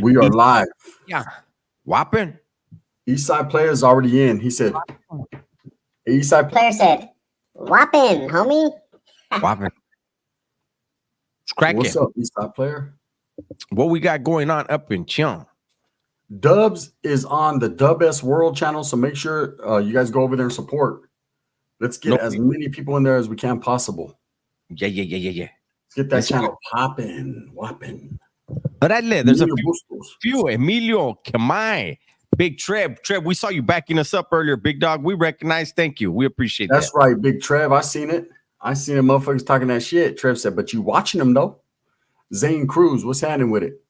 We are live. Yeah. Whopping. Eastside player is already in. He said, Eastside player said, whopping, homie. Whopping. It's cracking. What's up, Eastside player? What we got going on up in Chung? Dubs is on the Dub S World channel, so make sure you guys go over there and support. Let's get as many people in there as we can possible. Yeah. Let's get that channel popping, whopping. Órale, there's a few. Emilio, Kamai, Big Trev. Trev, we saw you backing us up earlier, big dog. We recognize. Thank you. We appreciate that. That's right, Big Trev. I seen it. I seen them motherfuckers talking that shit. Trev said, but you watching them though. Zane Cruz, what's happening with it?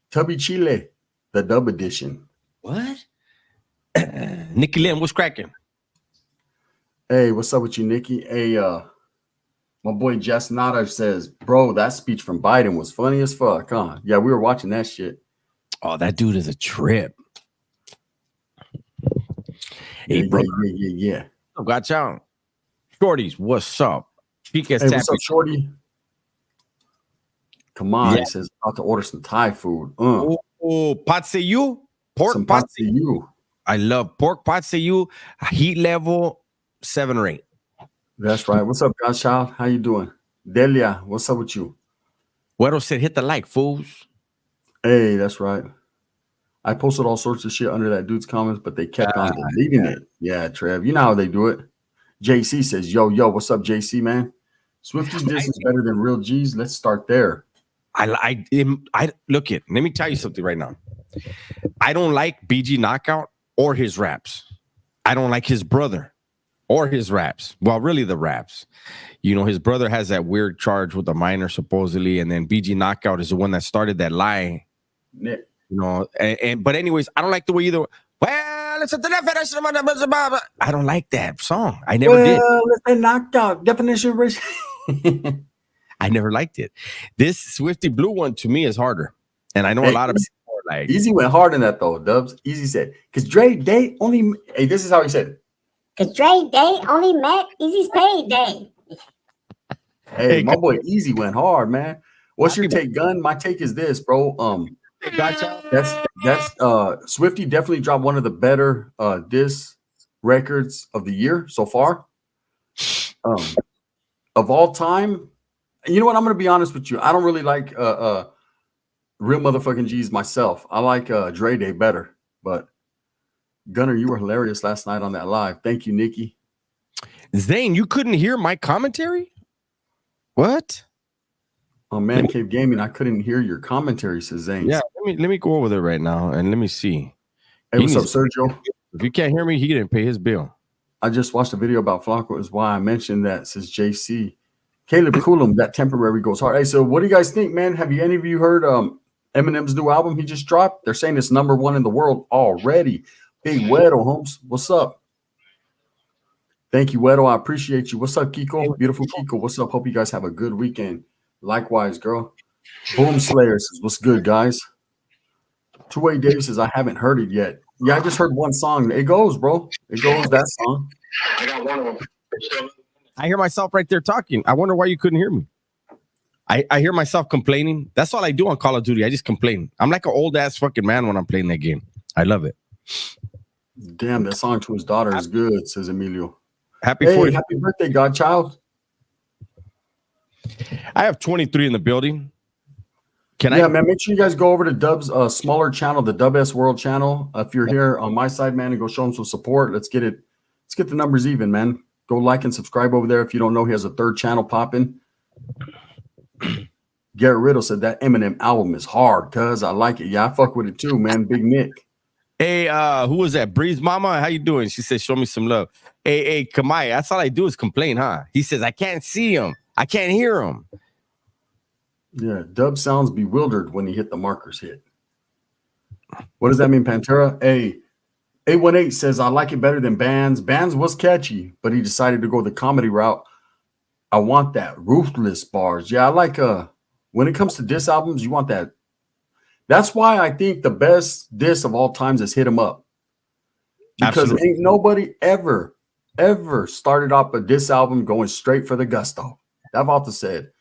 Tubby Chile, the dub edition. What? Nikki Lynn, what's cracking? Hey, what's up with you, Nikki? Hey, my boy Jess Nada says, bro, that speech from Biden was funny as fuck, huh? Yeah, we were watching that shit. Oh, that dude is a trip. Hey, bro. Yeah. Oh, gotcha. Shorties, what's up? Hey, what's up, Shorty? Come on, he says, about to order some Thai food. Oh, patseyu? Pork patseyu. I love pork patseyu. Heat level 7 or 8. That's right. What's up, Godchild? How you doing? Delia, what's up with you? Weddle said, hit the like, fools. Hey, that's right. I posted all sorts of shit under that dude's comments, but they kept on deleting it. Yeah, Trev. You know how they do it. JC says, yo, what's up, JC, man? Swifty's diss is better than Real G's. Let's start there. I look it. Let me tell you something right now. I don't like BG Knockout or his raps. I don't like his brother or his raps. Well, really the raps. You know, his brother has that weird charge with the minor, supposedly, and then BG Knockout is the one that started that lie. Nick. You know, but anyways, I don't like the way either. Well, it's a definition of I don't like that song. I never did. Let's say knockout definition. I never liked it. This Swifty Blue one to me is harder, and I know a lot of people are like. Easy went hard in that though. Dubs. Easy said, because Dre Day only. Hey, this is how he said it. Because Dre Day only met Easy's payday. Hey, my boy Easy went hard, man. What's your take, Gun? My take is this, bro. That's Swifty definitely dropped one of the better diss records of the year so far. Of all time. You know what? I'm gonna be honest with you. I don't really like real motherfucking G's myself. I like Dre Day better, but Gunner, you were hilarious last night on that live. Thank you, Nikki. Zane, you couldn't hear my commentary? What? Oh, Man Cave Gaming, I couldn't hear your commentary, says Zane. Yeah, let me go over there right now and let me see. Hey, what's up, Sergio? If you can't hear me, he didn't pay his bill. I just watched a video about Flacco, is why I mentioned that, says JC. Caleb Coolum, that temporary goes hard. Hey, so what do you guys think, man? Have you any of you heard Eminem's new album he just dropped? They're saying it's #1 in the world already. Big Weddle, Holmes. What's up? Thank you, Weddle. I appreciate you. What's up, Kiko? Beautiful Kiko. What's up? Hope you guys have a good weekend. Likewise, girl. Boom Slayer says, what's good, guys? Two-Way Dave says, I haven't heard it yet. Yeah, I just heard one song. It goes, bro. It goes, that song. I got one of them. I hear myself right there talking. I wonder why you couldn't hear me. I hear myself complaining. That's all I do on Call of Duty. I just complain. I'm like an old-ass fucking man when I'm playing that game. I love it. Damn, that song to his daughter is good, says Emilio. Happy birthday, Godchild. I have 23 in the building. Man, make sure you guys go over to Dub's smaller channel, the Dub S World channel. If you're here on my side, man, and go show him some support. Let's get the numbers even, man. Go like and subscribe over there. If you don't know, he has a 3rd channel popping. Garrett Riddle said that Eminem album is hard, cuz I like it. Yeah, I fuck with it too, man. Big Nick. Hey, who was that? Breeze Mama, how you doing? She said, show me some love. Hey, Kamai, that's all I do is complain, huh? He says, I can't see him. I can't hear him. Yeah, Dub sounds bewildered when he hit the markers hit. What does that mean, Pantera? Hey, 818 says, I like it better than Bands. Bands was catchy, but he decided to go the comedy route. I want that ruthless bars. Yeah, I like when it comes to diss albums, you want that. That's why I think the best diss of all times is Hit 'Em Up. Because ain't nobody ever started off a diss album going straight for the gusto. That Valta said,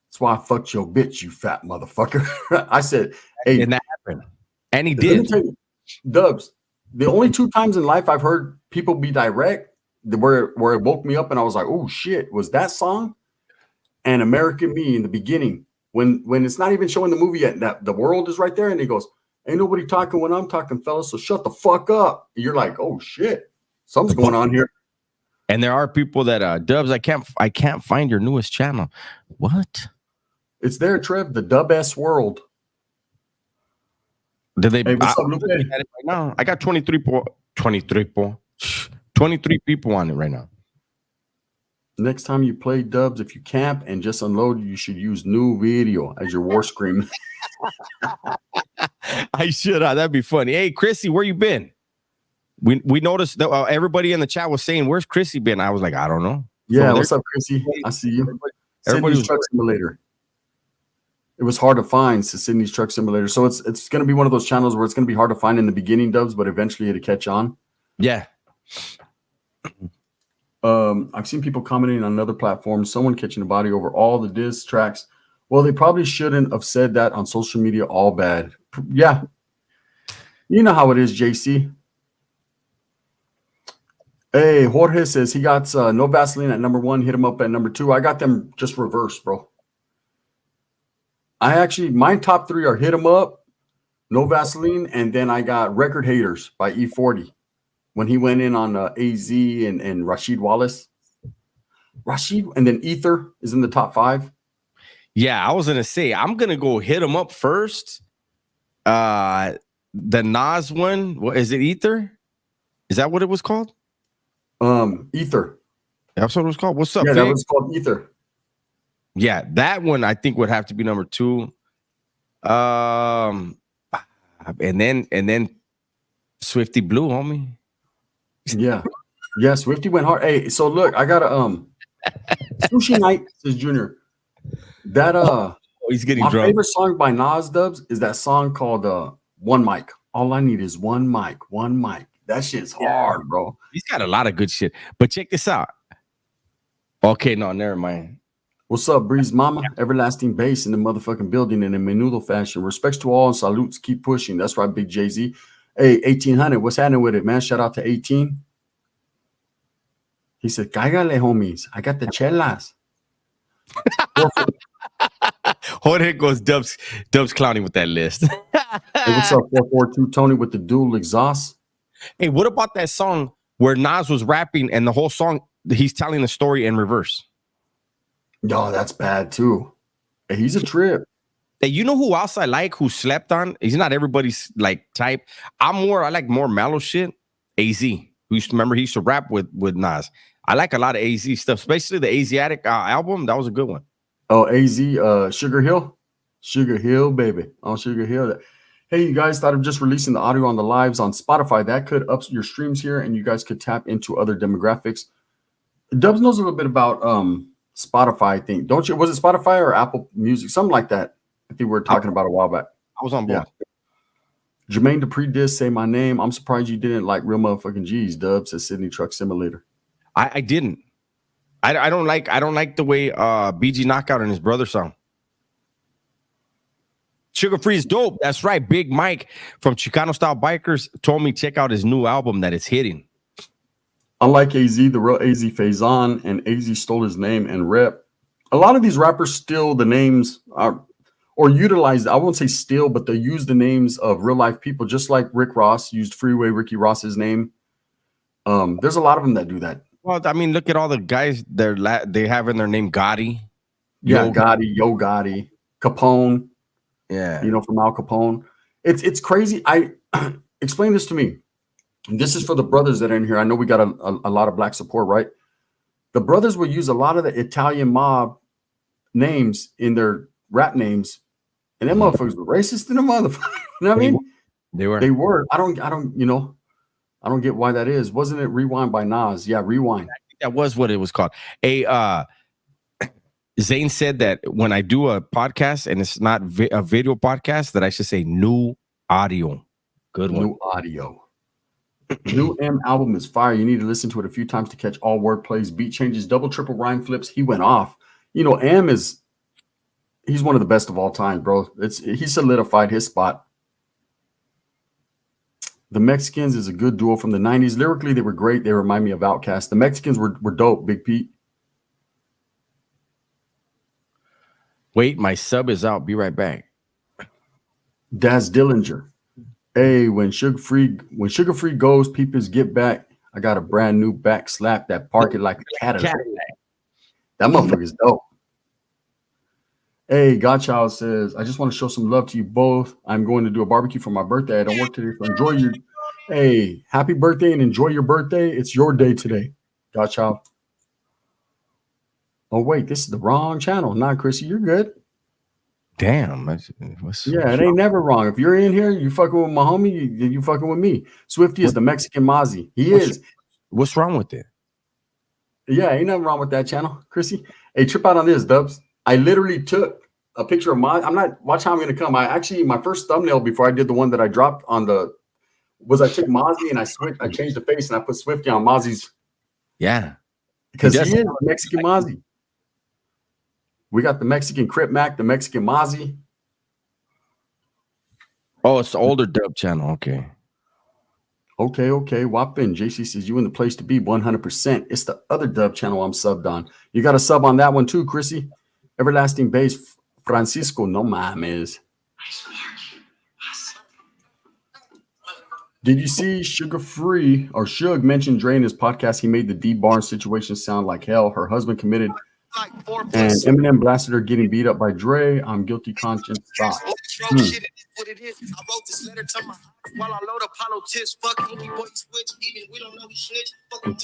that's why I fucked your bitch, you fat motherfucker. I said, hey, happen. And he Let me did. tell you, Dubs, the only 2 times in life I've heard people be direct where it woke me up and I was like, oh shit, was that song and American Me in the beginning when it's not even showing the movie yet, that the world is right there and he goes, ain't nobody talking when I'm talking, fellas, so shut the fuck up. And you're like, oh shit, something's going on here. And there are people that Dubs, I can't find your newest channel. What? It's there, Trev, the Dub S World. Did they? Hey, what's up, Lupe? Right now, I got 23 people on it right now. Next time you play Dubs, if you camp and just unload, you should use new video as your war scream. I should. That'd be funny. Hey, Chrissy, where you been? We noticed that everybody in the chat was saying, "Where's Chrissy been?" I was like, I don't know. Yeah, so what's up, Chrissy? I see you. Everybody Sydney's Truck Simulator. It was hard to find Sydney's Truck Simulator, so it's going to be one of those channels where it's going to be hard to find in the beginning, Dubs, but eventually it'll catch on. Yeah. I've seen people commenting on other platforms, someone catching a body over all the diss tracks. Well, they probably shouldn't have said that on social media. All bad. Yeah. You know how it is, JC. Hey, Jorge says he got No Vaseline at number 1. Hit him up at number 2. I got them just reversed, bro. My top 3 are Hit 'em Up, No Vaseline, and then I got Record Haters by E40. When he went in on AZ and Rashid Wallace. And then Ether is in the top 5. Yeah, I was gonna say I'm gonna go Hit 'em Up first. The Nas one, what is it? Ether? Is that what it was called? Ether. That's what it was called. What's up? Yeah, Fig? that was called Ether. Yeah, that one I think would have to be number 2. And then Swifty Blue, homie. Yeah. Yeah, Swifty went hard. Hey, so look, I got a Sushi Night says Junior. That he's getting my drunk. favorite song by Nas, Dubs, is that song called One Mic. All I need is one mic. That shit's hard, bro. He's got a lot of good shit. But check this out. Okay, no, never mind. What's up, Breeze Mama? Everlasting bass in the motherfucking building in a menudo fashion. Respects to all and salutes. Keep pushing. That's right, Big Jay-Z. Hey, 1800, what's happening with it, man? Shout out to 18. He said, Cáigale, homies. I got the chelas. Jorge goes Dubs clowning with that list. Hey, what's up, 442 Tony with the dual exhaust? Hey, what about that song where Nas was rapping and the whole song, he's telling the story in reverse? Yo, that's bad too. Hey, he's a trip. Hey, you know who else I like who slept on? He's not everybody's like type. I like more mellow shit. AZ. He used to rap with Nas. I like a lot of AZ stuff, especially the Asiatic album. That was a good one. Oh, AZ, Sugar Hill, baby, on Sugar Hill. Hey, you guys, thought of just releasing the audio on the lives on Spotify. That could up your streams here, and you guys could tap into other demographics. Dubs knows a little bit about Spotify, I think. Don't you? Was it Spotify or Apple Music? Something like that. I think we were talking about a while back. I was on board. Yeah. Jermaine Dupree did say my name. I'm surprised you didn't like Real Motherfucking G's, Dubs, says Sydney Truck Simulator. I didn't. I don't like the way BG Knockout and his brother song. Sugar Free is dope. That's right. Big Mike from Chicano Style Bikers told me check out his new album that it's hitting. Unlike AZ, the real AZ Faison, and AZ stole his name and rep. A lot of these rappers steal the names or utilize, I won't say steal, but they use the names of real life people, just like Rick Ross used Freeway Ricky Ross's name. There's a lot of them that do that. Well, I mean, look at all the guys they have in their name Gotti. Yeah, Yo Gotti, Capone. Yeah, you know, from Al Capone. It's crazy. I explain this to me. And this is for the brothers that are in here. I know we got a lot of black support, right? The brothers will use a lot of the Italian mob names in their rap names, and them motherfuckers were racist in the motherfucker. You know what I mean? They were. I don't get why that is. Wasn't it Rewind by Nas? Yeah, Rewind. I think that was what it was called. Zane said that when I do a podcast and it's not a video podcast, that I should say new audio. Good one. New audio. New M album is fire. You need to listen to it a few times to catch all word plays, beat changes, double, triple rhyme flips. He went off. You know, he's one of the best of all time, bro. He solidified his spot. The Mexicans is a good duo from the 90s. Lyrically, they were great. They remind me of Outkast. The Mexicans were dope, Big Pete. Wait, my sub is out. Be right back. Daz Dillinger. Hey, when Sugar Free goes, peepers get back. I got a brand new back slap that park it like a Cadillac. That motherfucker's dope. Hey, Godchild says, I just want to show some love to you both. I'm going to do a barbecue for my birthday. I don't work today, so enjoy your. Hey, happy birthday and enjoy your birthday. It's your day today, Godchild. Oh, wait, this is the wrong channel. Nah, Chrissy, you're good. Damn. It ain't never wrong. If you're in here, you fucking with my homie, you fucking with me. Swifty is the Mexican Mozzie. He is. What's wrong with it? Yeah, ain't nothing wrong with that channel, Chrissy. Hey, trip out on this, Dubs. I literally took a picture of watch how I'm gonna come. My first thumbnail before I did the one that I dropped on I took Mozzie and I changed the face and I put Swifty on Mozzie's. Yeah. Because he is Mexican Mozzie. We got the Mexican Crip Mac, the Mexican Mozzie. Oh, it's the older dub channel. Okay. Okay. Whopping. JC says you in the place to be 100%. It's the other dub channel I'm subbed on. You got a sub on that one too, Chrissy. Everlasting Base, Francisco. No mames. Did you see Sugar Free or Suge mentioned Dre in his podcast? He made the D Barnes situation sound like hell. Her husband committed, and Eminem blasted her getting beat up by Dre. I'm guilty conscience. Stop. What it is. I wrote this letter to my while I load Apollo tips. Fuck any boy switch, even we don't know he snitch. I'm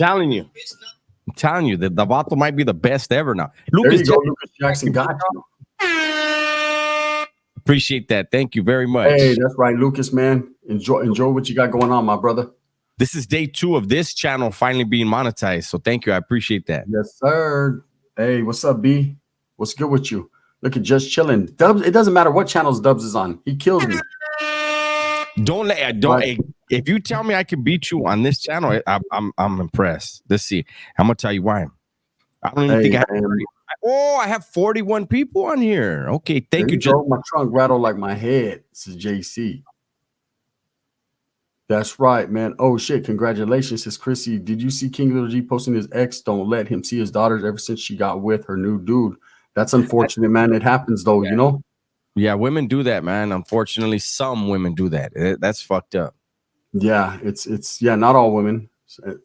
telling you that the Vato might be the best ever now. Lucas Jackson got you. Appreciate that. Thank you very much. Hey, that's right, Lucas, man. Enjoy what you got going on, my brother. This is day 2 of this channel finally being monetized. So thank you. I appreciate that. Yes, sir. Hey, what's up, B? What's good with you? Look at Just Chilling. Dubs, it doesn't matter what channels Dubs is on. He kills me. If you tell me I can beat you on this channel, I'm impressed. Let's see. I'm gonna tell you why. I don't even think I have 30. Oh, I have 41 people on here. Okay, thank you. Joe. My trunk rattled like my head. This is JC. That's right, man. Oh shit! Congratulations, says Chrissy. Did you see King Little G posting his ex? Don't let him see his daughters ever since she got with her new dude. That's unfortunate, man. It happens though, you know. Yeah, women do that, man. Unfortunately, some women do that. That's fucked up. Yeah, it's not all women.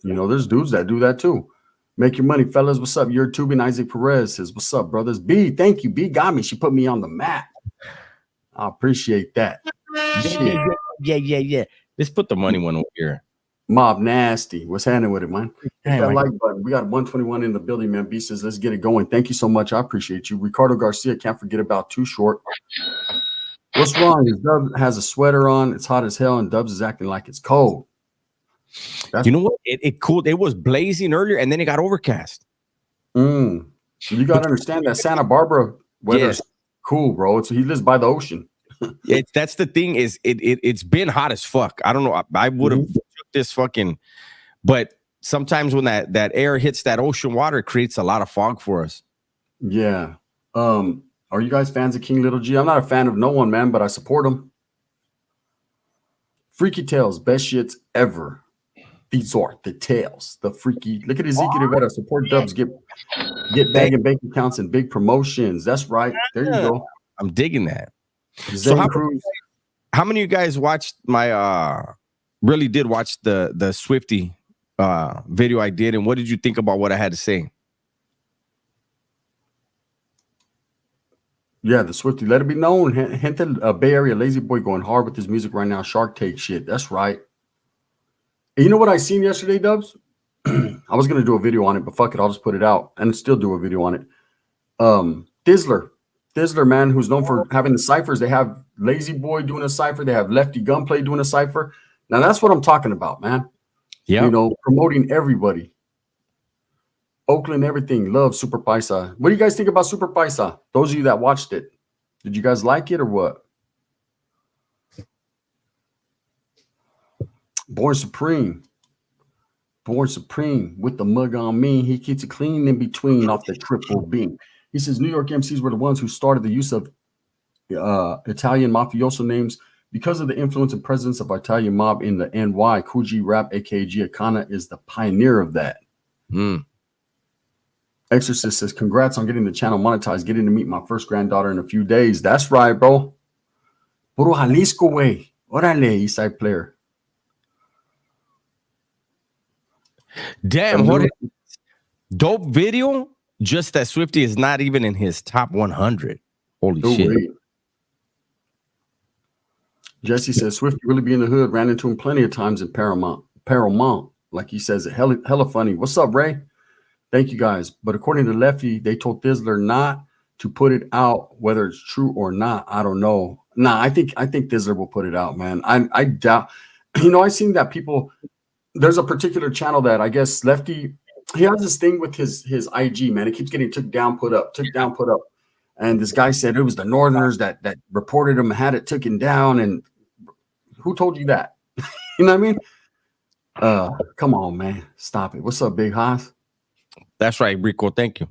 You know, there's dudes that do that too. Make your money, fellas. What's up? You're tubing. Isaac Perez says, what's up, brothers? B, thank you. B got me. She put me on the map. I appreciate that. Yeah. Let's put the money one over here. Mob Nasty. What's happening with it, man? Hit that like button. We got 121 in the building, man. B says, let's get it going. Thank you so much. I appreciate you. Ricardo Garcia, can't forget about Too Short. What's wrong? His Dubs has a sweater on. It's hot as hell, and Dubs is acting like it's cold. You know what? It cooled. It was blazing earlier, and then it got overcast. You got to understand that Santa Barbara weather's cool, bro. He lives by the ocean. That's the thing is it's been hot as fuck. I don't know. I would have took this fucking, but sometimes when that air hits that ocean water, it creates a lot of fog for us. Yeah. Are you guys fans of King Little G? I'm not a fan of no one, man, but I support him. Freaky Tales, best shits ever. These are the tales. The freaky. Look at Ezekiel Rivera. Support Dubs. Get bagging bank accounts and big promotions. That's right. There you go. I'm digging that. So how many of you guys watched my really did watch the Swifty video I did, and what did you think about what I had to say? Yeah, the Swifty. Let it be known. Hinton, Bay Area lazy boy going hard with his music right now. Shark Tank shit. That's right. And you know what I seen yesterday, Dubs? I was gonna do a video on it, but fuck it, I'll just put it out and still do a video on it. Dizzler, man, who's known for having the ciphers. They have Lazy Boy doing a cipher. They have Lefty Gunplay doing a cipher. Now that's what I'm talking about, man. Yeah, you know, promoting everybody. Oakland, everything. Love Super Paisa. What do you guys think about Super Paisa? Those of you that watched it, did you guys like it or what? Born Supreme with the mug on me. He keeps it clean in between off the triple beam. He says New York MCs were the ones who started the use of Italian mafioso names Because of the influence and presence of Italian mob in the NY, Coogee Rap, aka Giacana, is the pioneer of that. Exorcist says, congrats on getting the channel monetized, getting to meet my first granddaughter in a few days. That's right, bro. Puro Jalisco way. Orale, Eastside player. Damn, what dope video. Just that Swifty is not even in his top 100. Holy shit. Wait. Jesse says, Swifty really be in the hood. Ran into him plenty of times in Paramount. Like he says, hella funny. What's up, Ray? Thank you guys. But according to Lefty, they told Thizzler not to put it out, whether it's true or not. I don't know. Nah, I think Thizzler will put it out, man. I doubt. You know, I seen that people. There's a particular channel that I guess Lefty. He has this thing with his IG, man. It keeps getting took down, put up. And this guy said it was the Northerners that reported him, had it taken down. And who told you that? You know what I mean? Come on, man. Stop it. What's up, Big Haas? That's right, Rico. Thank you.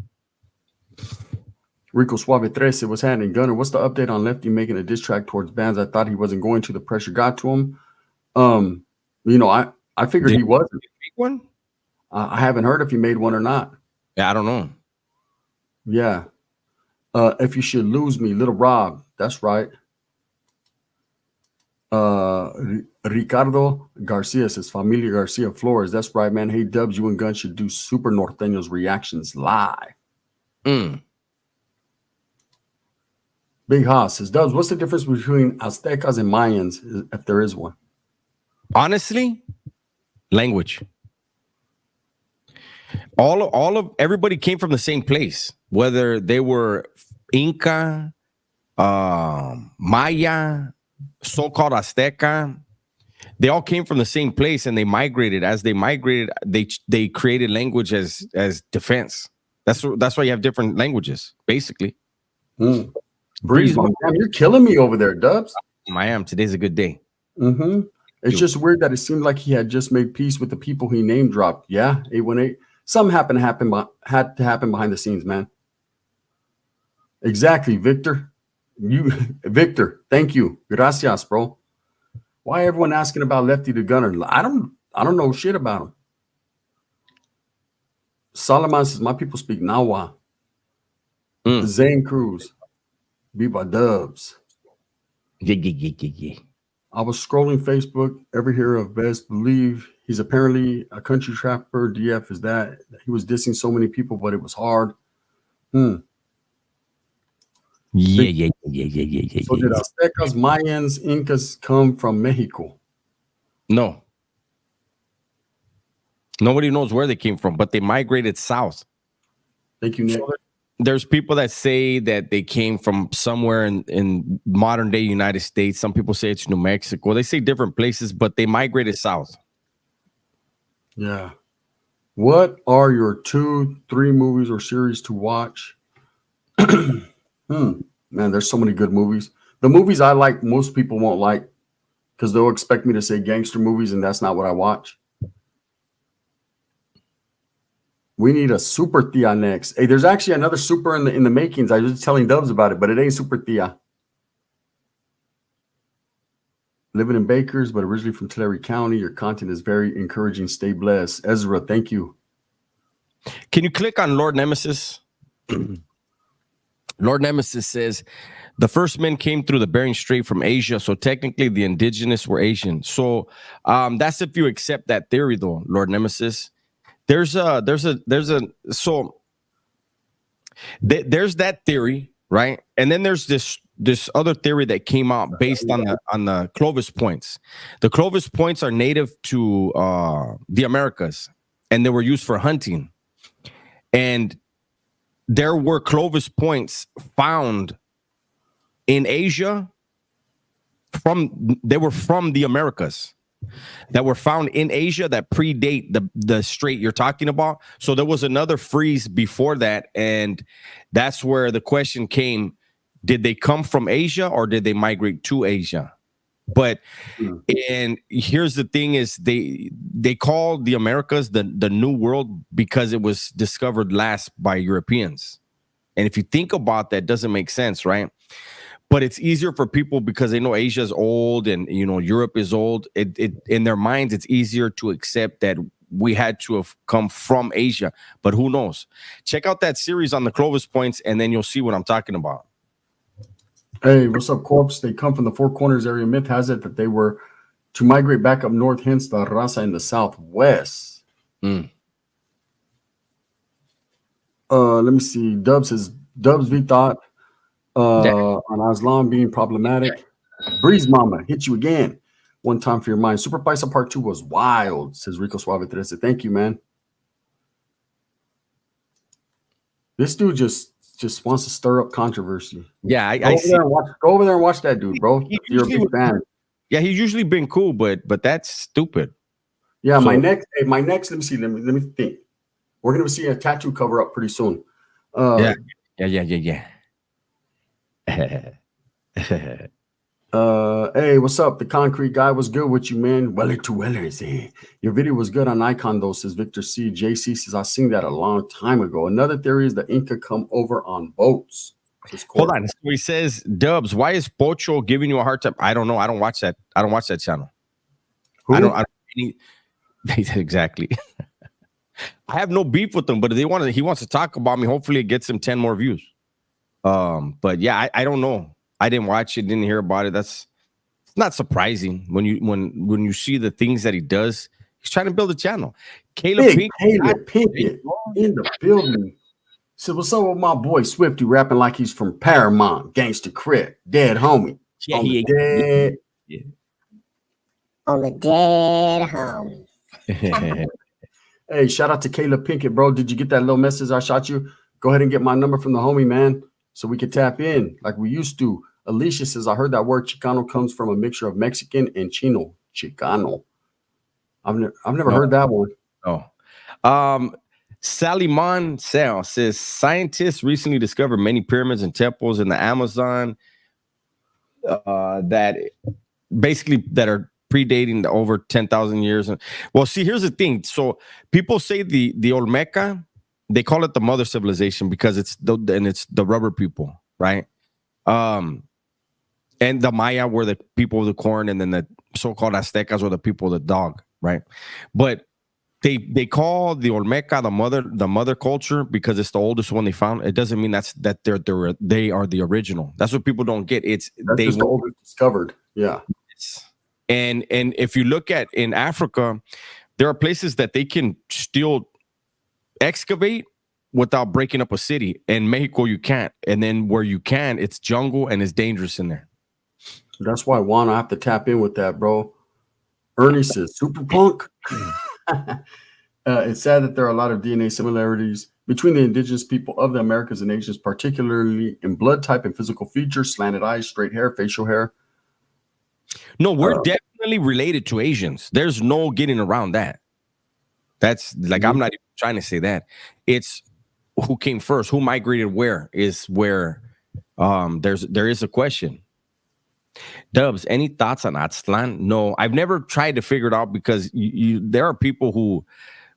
Rico Suave 13 was happening. Gunner, what's the update on Lefty making a diss track towards bands? I thought he wasn't going to. The pressure got to him. You know, I figured he wasn't. One? I haven't heard if he made one or not. Yeah, I don't know. Yeah. If you should lose me, Little Rob. That's right. Ricardo Garcia says, Familia Garcia Flores. That's right, man. Hey, Dubs, you and Gun should do Super Norteños reactions live. Big Haas says, Dubs, what's the difference between Aztecas and Mayans, if there is one? Honestly, language. All of everybody came from the same place, whether they were Inca, Maya, so-called Azteca. They all came from the same place, and they migrated. As they migrated, they created language as defense. That's why you have different languages, basically. Breeze, man, you're killing me over there, Dubs. I am. Today's a good day. It's just weird that it seemed like he had just made peace with the people he name dropped. Yeah, 818. Something had to happen behind the scenes, man. Exactly, Victor. Victor, thank you. Gracias, bro. Why everyone asking about Lefty the Gunner? I don't know shit about him. Solomon says, my people speak Nawa. Zane Cruz. Viva Dubs. Yeah. I was scrolling Facebook. Every hero of best believe he's apparently a country trapper. DF is that. He was dissing so many people, but it was hard. Yeah. So did Aztecas, Mayans, Incas come from Mexico? No. Nobody knows where they came from, but they migrated south. Thank you, Nick. There's people that say that they came from somewhere in modern day United States. Some people say it's New Mexico. They say different places, but they migrated south. Yeah. What are your 2-3 movies or series to watch? Man, there's so many good movies. The movies I like, most people won't like because they'll expect me to say gangster movies, and that's not what I watch. We need a Super Tia next. Hey, there's actually another super in the makings. I was just telling Dubs about it, but it ain't Super Tia. Living in Bakers, but originally from Tulare County. Your content is very encouraging. Stay blessed. Ezra, thank you. Can you click on Lord Nemesis? Lord Nemesis says, the first men came through the Bering Strait from Asia, so technically the indigenous were Asian. So that's if you accept that theory, though, Lord Nemesis. There's that theory, right? And then there's this other theory that came out based on the Clovis points. The Clovis points are native to the Americas, and they were used for hunting. And there were Clovis points found in Asia they were from the Americas. That were found in Asia that predate the strait you're talking about. So there was another freeze before that, and that's where the question came: did they come from Asia or did they migrate to Asia? But and here's the thing: is they call the Americas the New World because it was discovered last by Europeans. And if you think about that, it doesn't make sense, right? but it's easier for people because they know Asia is old and Europe is old. It in their minds, it's easier to accept that we had to have come from Asia, but who knows? Check out that series on the Clovis Points, and then you'll see what I'm talking about. Hey, what's up, Corpse? They come from the Four Corners area. Myth has it that they were to migrate back up north, hence the raza in the southwest. Mm. Let me see. Dubs V thought on Islam being problematic. Breeze Mama hit you again. One time for your mind. Super Paisa Part 2 was wild, says Rico Suave Teresa. Thank you, man. This dude just wants to stir up controversy. Yeah, Go over there and watch that dude, bro. If you're a big fan. Yeah, he's usually been cool, but that's stupid. Yeah, my next. Let me see. Let me think. We're gonna see a tattoo cover up pretty soon. Yeah. Hey, what's up? The concrete guy was good with you, man. Weller to Wellers. Eh? Your video was good on Icon, though, says Victor C. JC says I seen that a long time ago. Another theory is the Inca come over on boats. Hold on. So he says, Dubs, why is Pocho giving you a hard time? I don't know. I don't watch that. I don't watch that channel. Who? I don't exactly. I have no beef with them, but he wants to talk about me. Hopefully it gets him 10 more views. But yeah, I don't know. I didn't watch it, didn't hear about it. It's not surprising when you see the things that he does. He's trying to build a channel. Caleb Pinkett in the building. So what's up with my boy Swifty rapping like he's from Paramount, Gangsta Crip, Dead Homie. Yeah, on the dead. Yeah. On the dead homie. Hey, shout out to Caleb Pinkett, bro. Did you get that little message I shot you? Go ahead and get my number from the homie, man, so we can tap in like we used to. Alicia says, I heard that word Chicano comes from a mixture of Mexican and Chino. Chicano. I've never heard that one. Oh. Sally Mon says, scientists recently discovered many pyramids and temples in the Amazon that are predating over 10,000 years. Well, see, here's the thing. So people say the Olmeca, they call it the mother civilization because it's the rubber people, right? And the Maya were the people of the corn, and then the so-called Aztecas were the people of the dog, right? But they call the Olmeca the mother culture because it's the oldest one they found. It doesn't mean that they are the original. That's what people don't get. That's just the oldest discovered. Yeah. And if you look at in Africa, there are places that they can still excavate without breaking up a city. In Mexico, you can't. And then where you can, it's jungle and it's dangerous in there. That's why I have to tap in with that, bro. Ernie says, super punk. It's sad that there are a lot of DNA similarities between the indigenous people of the Americas and Asians, particularly in blood type and physical features, slanted eyes, straight hair, facial hair. No, we're definitely related to Asians. There's no getting around that. That's like, I'm not even trying to say that. It's who came first, who migrated where is where there is a question. Dubs, any thoughts on Aztlan? No, I've never tried to figure it out because there are people who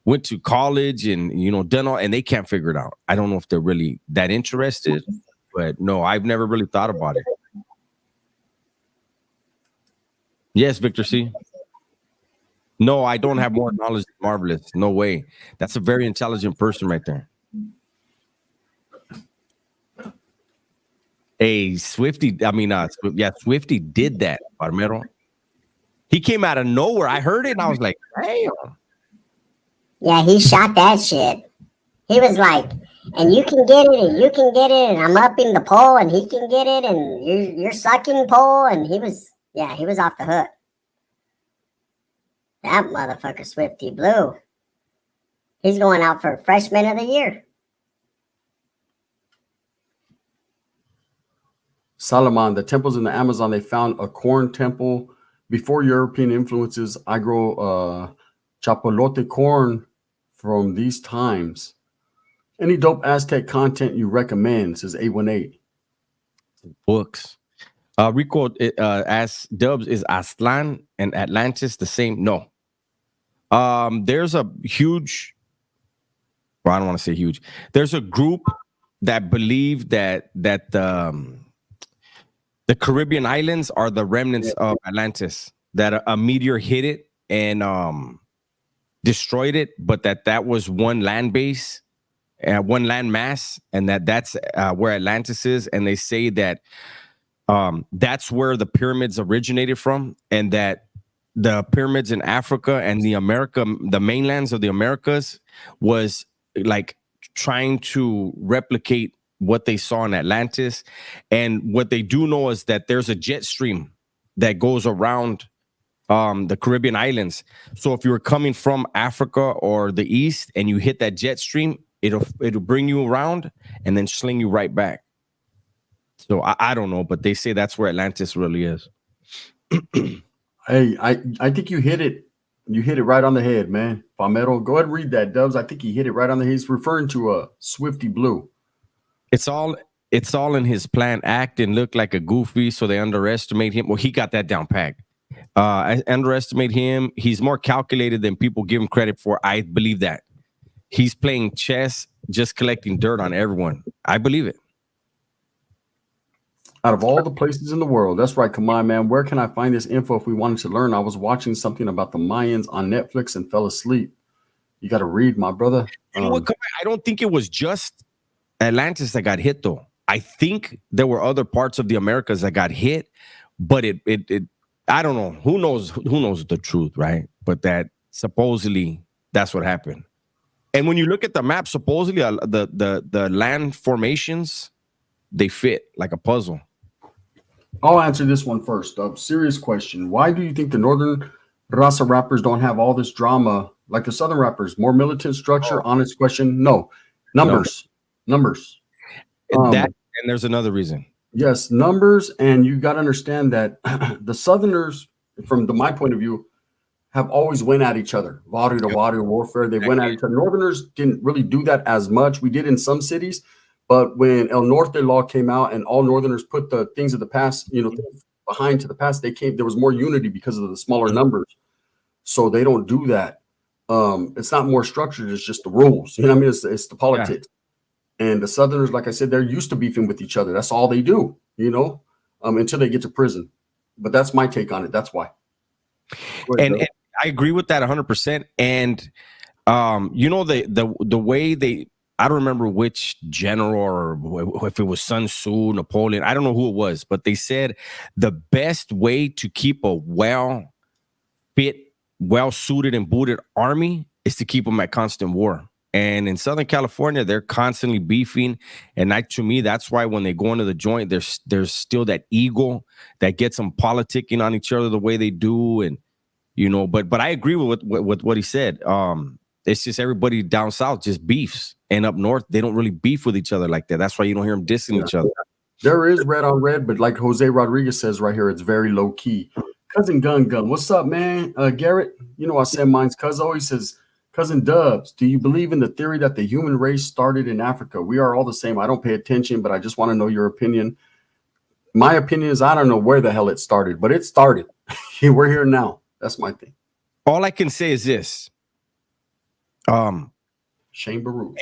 went to college and done all, and they can't figure it out. I don't know if they're really that interested, but no, I've never really thought about it. Yes, Victor C. No, I don't have more knowledge than Marvelous. No way. That's a very intelligent person right there. Hey, Swifty. Swifty did that, Parmero. He came out of nowhere. I heard it and I was like, damn. Yeah, he shot that shit. He was like, and you can get it, and you can get it, and I'm up in the pole, and he can get it, and you're sucking pole, and he was off the hook. That motherfucker Swifty Blue. He's going out for freshman of the year. Salomon, the temples in the Amazon, they found a corn temple before European influences. I grow chapolote corn from these times. Any dope Aztec content you recommend, says 818. Books. Rico asks, Dubs, is Aztlan and Atlantis the same? No. There's a huge, well, I don't want to say huge. There's a group that believe that The Caribbean islands are the remnants of Atlantis. That a meteor hit it and destroyed it, but that was one land base, one land mass, and that's where Atlantis is. And they say that that's where the pyramids originated from, and that the pyramids in Africa and the mainlands of the Americas, was like trying to replicate what they saw in Atlantis. And what they do know is that there's a jet stream that goes around the Caribbean islands. So if you were coming from Africa or the East and you hit that jet stream, it'll bring you around and then sling you right back. So I don't know, but they say that's where Atlantis really is. Hey, I think you hit it. You hit it right on the head, man. Palmetto, go ahead and read that, Dubs. I think he hit it right on the head. He's referring to a Swifty Blue. It's all in his plan. Act and look like a goofy, so they underestimate him. Well, he got that down packed. I underestimate him. He's more calculated than people give him credit for. I believe that. He's playing chess, just collecting dirt on everyone. I believe it. Out of all the places in the world, that's right. Come on, man. Where can I find this info if we wanted to learn? I was watching something about the Mayans on Netflix and fell asleep. You got to read, my brother. You know what? I don't think it was just Atlantis that got hit, though. I think there were other parts of the Americas that got hit, but it I don't know. Who knows the truth, right? But that supposedly that's what happened. And when you look at the map, supposedly the land formations, they fit like a puzzle. I'll answer this one first. Serious question. Why do you think the Northern Raza rappers don't have all this drama like the Southern rappers? More militant structure? Honest question. No. Numbers. That, and there's another reason. Yes, numbers. And you got to understand that the Southerners, from my point of view, have always went at each other. Water to water warfare. They went at each other. Northerners didn't really do that as much. We did in some cities. But when El Norte law came out and all Northerners put the things of the past, behind to the past, there was more unity because of the smaller numbers. So they don't do that. It's not more structured. It's just the rules. You know what I mean? It's the politics. Yeah. And the Southerners, like I said, they're used to beefing with each other. That's all they do, until they get to prison. But that's my take on it. That's why. And I agree with that 100%. And, the way I don't remember which general or if it was Sun Tzu, Napoleon. I don't know who it was, but they said the best way to keep a well-fit, well-suited and booted army is to keep them at constant war. And in Southern California, they're constantly beefing. And to me, that's why when they go into the joint, there's still that ego that gets them politicking on each other the way they do. And, but I agree with what he said. It's just everybody down south just beefs. And up north, they don't really beef with each other like that. That's why you don't hear them dissing each other. There is red on red, but like Jose Rodriguez says right here, it's very low key. Cousin Gun, what's up, man? Garrett, I said mine's cousin always says, Cousin Dubs, do you believe in the theory that the human race started in Africa? We are all the same. I don't pay attention, but I just want to know your opinion. My opinion is I don't know where the hell it started, but it started. We're here now. That's my thing. All I can say is this. Shane Baruch.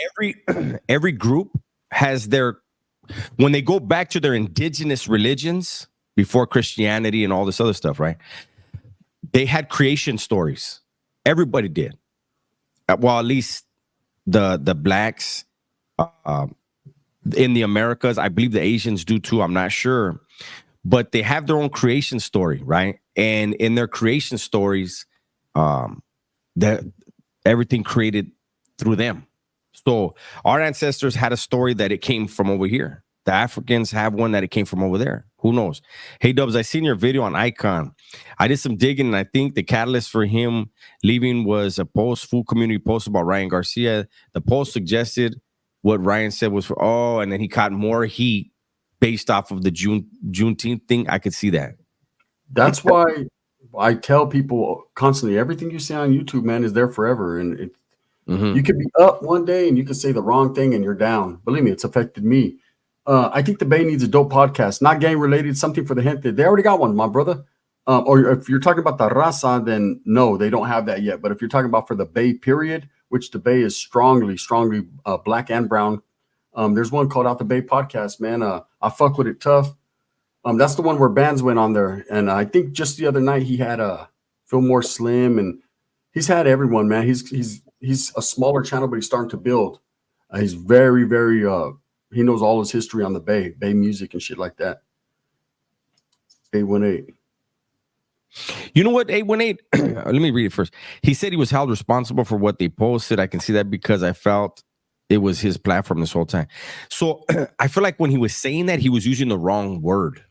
Every group has when they go back to their indigenous religions before Christianity and all this other stuff, right? They had creation stories. Everybody did. Well, at least the blacks in the Americas. I believe the Asians do too. I'm not sure. But they have their own creation story, right? And in their creation stories, everything created through them. So our ancestors had a story that it came from over here. The Africans have one that it came from over there. Who knows? Hey, Dubs, I seen your video on Icon. I did some digging, and I think the catalyst for him leaving was a full community post about Ryan Garcia. The post suggested what Ryan said was and then he caught more heat based off of the Juneteenth thing. I could see that. That's why I tell people constantly, everything you say on YouTube, man, is there forever. And you could be up one day and you could say the wrong thing and you're down. Believe me, it's affected me. I think the Bay needs a dope podcast, not gang related, something for the gente. They already got one, my brother. Or if you're talking about the Raza, then no, they don't have that yet. But if you're talking about for the Bay period, which the Bay is strongly black and brown, there's one called Out the Bay podcast, man. I fuck with it tough. That's the one where bands went on there, and I think just the other night he had Fillmore Slim, and he's had everyone, man. He's a smaller channel, but he's starting to build. He's very, very. He knows all his history on the Bay music and shit like that. 818. You know what? 818. Let me read it first. He said he was held responsible for what they posted. I can see that because I felt it was his platform this whole time. So I feel like when he was saying that, he was using the wrong word.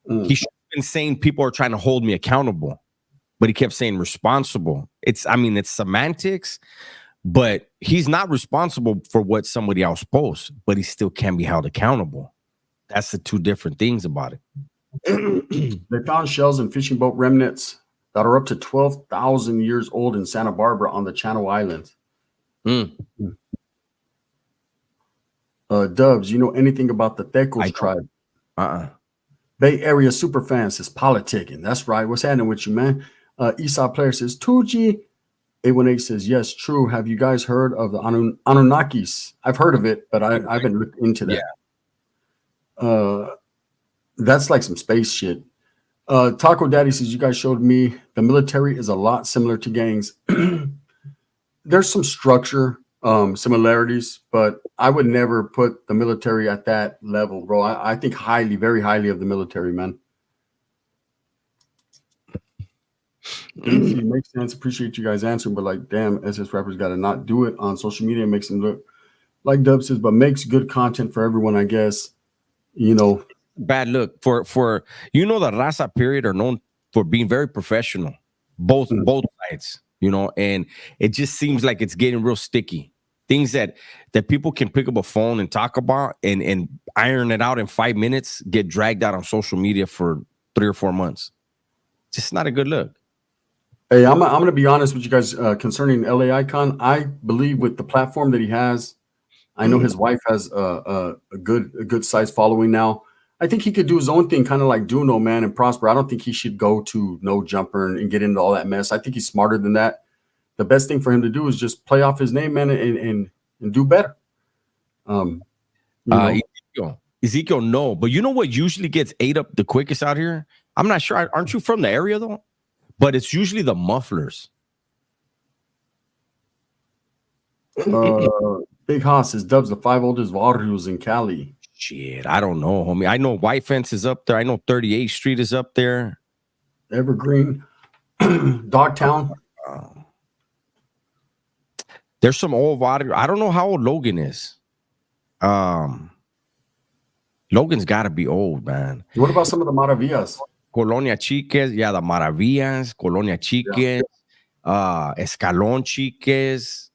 He should have been saying people are trying to hold me accountable, but he kept saying responsible. It's semantics, but he's not responsible for what somebody else posts, but he still can be held accountable. That's the two different things about it. They found shells and fishing boat remnants that are up to 12,000 years old in Santa Barbara on the Channel Islands. Dubs, you know anything about the Tecos tribe? Bay Area super fan says politicking. That's right. What's happening with you, man? Eastside player says Tucci. 818 says yes, true. Have you guys heard of the Anunnakis? I've heard of it, but I haven't looked into that. Yeah. That's like some space shit. Taco Daddy says you guys showed me the military is a lot similar to gangs. There's some structure similarities, but I would never put the military at that level, bro. I think highly, very highly of the military, man. Easy, makes sense. Appreciate you guys answering, but like, damn, SS rappers got to not do it on social media. It makes them look like Dub says, but makes good content for everyone, I guess. You know, bad look for the Raza period are known for being very professional, both sides, you know, and it just seems like it's getting real sticky. Things that people can pick up a phone and talk about and iron it out in 5 minutes get dragged out on social media for 3 or 4 months. Just not a good look. Hey, I'm going to be honest with you guys concerning LA Icon. I believe with the platform that he has, I know his wife has a good size following now. I think he could do his own thing, kind of like Duno, man, and prosper. I don't think he should go to No Jumper and get into all that mess. I think he's smarter than that. The best thing for him to do is just play off his name, man, and do better. Ezekiel, no. But you know what usually gets ate up the quickest out here? I'm not sure. Aren't you from the area, though? But it's usually the mufflers. Big Haas is Dubs, the 5 oldest barrios in Cali. Shit, I don't know, homie. I know White Fence is up there. I know 38th Street is up there. Evergreen. Dogtown. There's some old water. I don't know how old Logan is. Logan's got to be old, man. What about some of the Maravillas? Colonia Chiques, yeah, the Maravillas, Colonia Chiques, Escalon Chiques.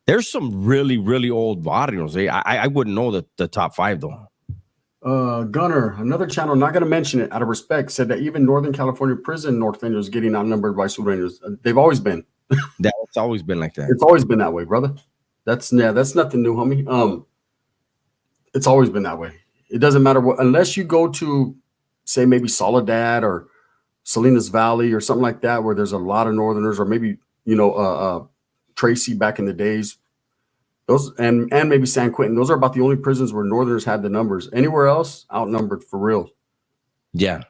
There's some really, really old barrios. I wouldn't know the top 5, though. Gunner, another channel, not going to mention it out of respect, said that even Northern California prison Northlanders getting outnumbered by Sureños. They've always been. That's always been like that. It's always been that way, brother. That's nothing new, homie. It's always been that way. It doesn't matter what, unless you go to, say, maybe Soledad or Salinas Valley or something like that, where there's a lot of Northerners, or maybe, Tracy back in the days. Those and maybe San Quentin. Those are about the only prisons where Northerners had the numbers. Anywhere else, outnumbered for real. Yeah.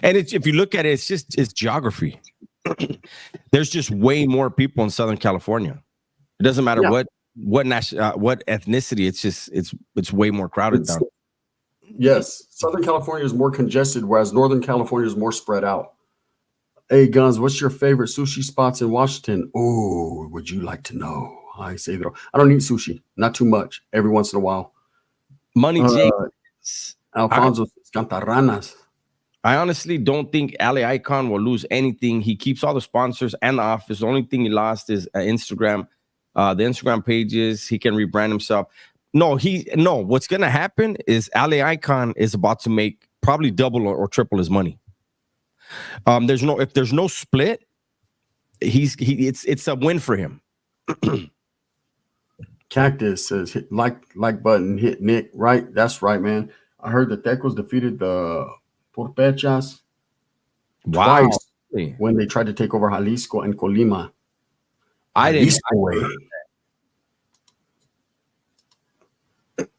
And if you look at it, it's geography. There's just way more people in Southern California. It doesn't matter what ethnicity. It's way more crowded down. Yes, Southern California is more congested, whereas Northern California is more spread out. Hey, Guns, what's your favorite sushi spots in Washington? Oh, would you like to know? I say that I don't eat sushi, not too much. Every once in a while. Money Jake, Alfonso Cantaranas. I honestly don't think LA Icon will lose anything. He keeps all the sponsors and the office. The only thing he lost is Instagram, the Instagram pages. He can rebrand himself. No, what's gonna happen is LA Icon is about to make probably double or triple his money. If there's no split, it's a win for him. Cactus says hit like button, hit Nick. Right, that's right, man. I heard that Tecos defeated the Porpechas twice when they tried to take over Jalisco and Colima.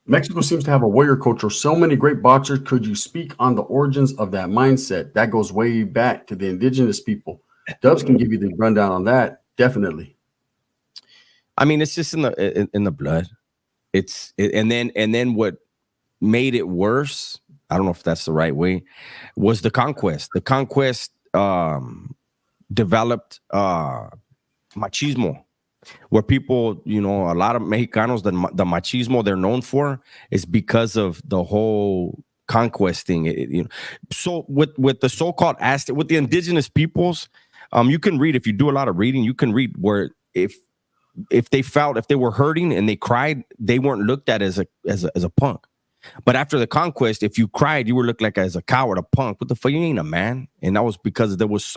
Mexico seems to have a warrior culture. So many great boxers. Could you speak on the origins of that mindset? That goes way back to the indigenous people. Dubs can give you the rundown on that. Definitely. I mean, it's just in the blood. And then what made it worse, I don't know if that's the right way, was the conquest. The conquest developed machismo, where people, a lot of Mexicanos, the machismo they're known for is because of the whole conquest thing. So with the so-called Aztec, with the indigenous peoples, you can read, if you do a lot of reading, you can read where if they were hurting and they cried, they weren't looked at as a punk. But after the conquest, if you cried, you were looked like as a coward, a punk. What the fuck? You ain't a man. And that was because there was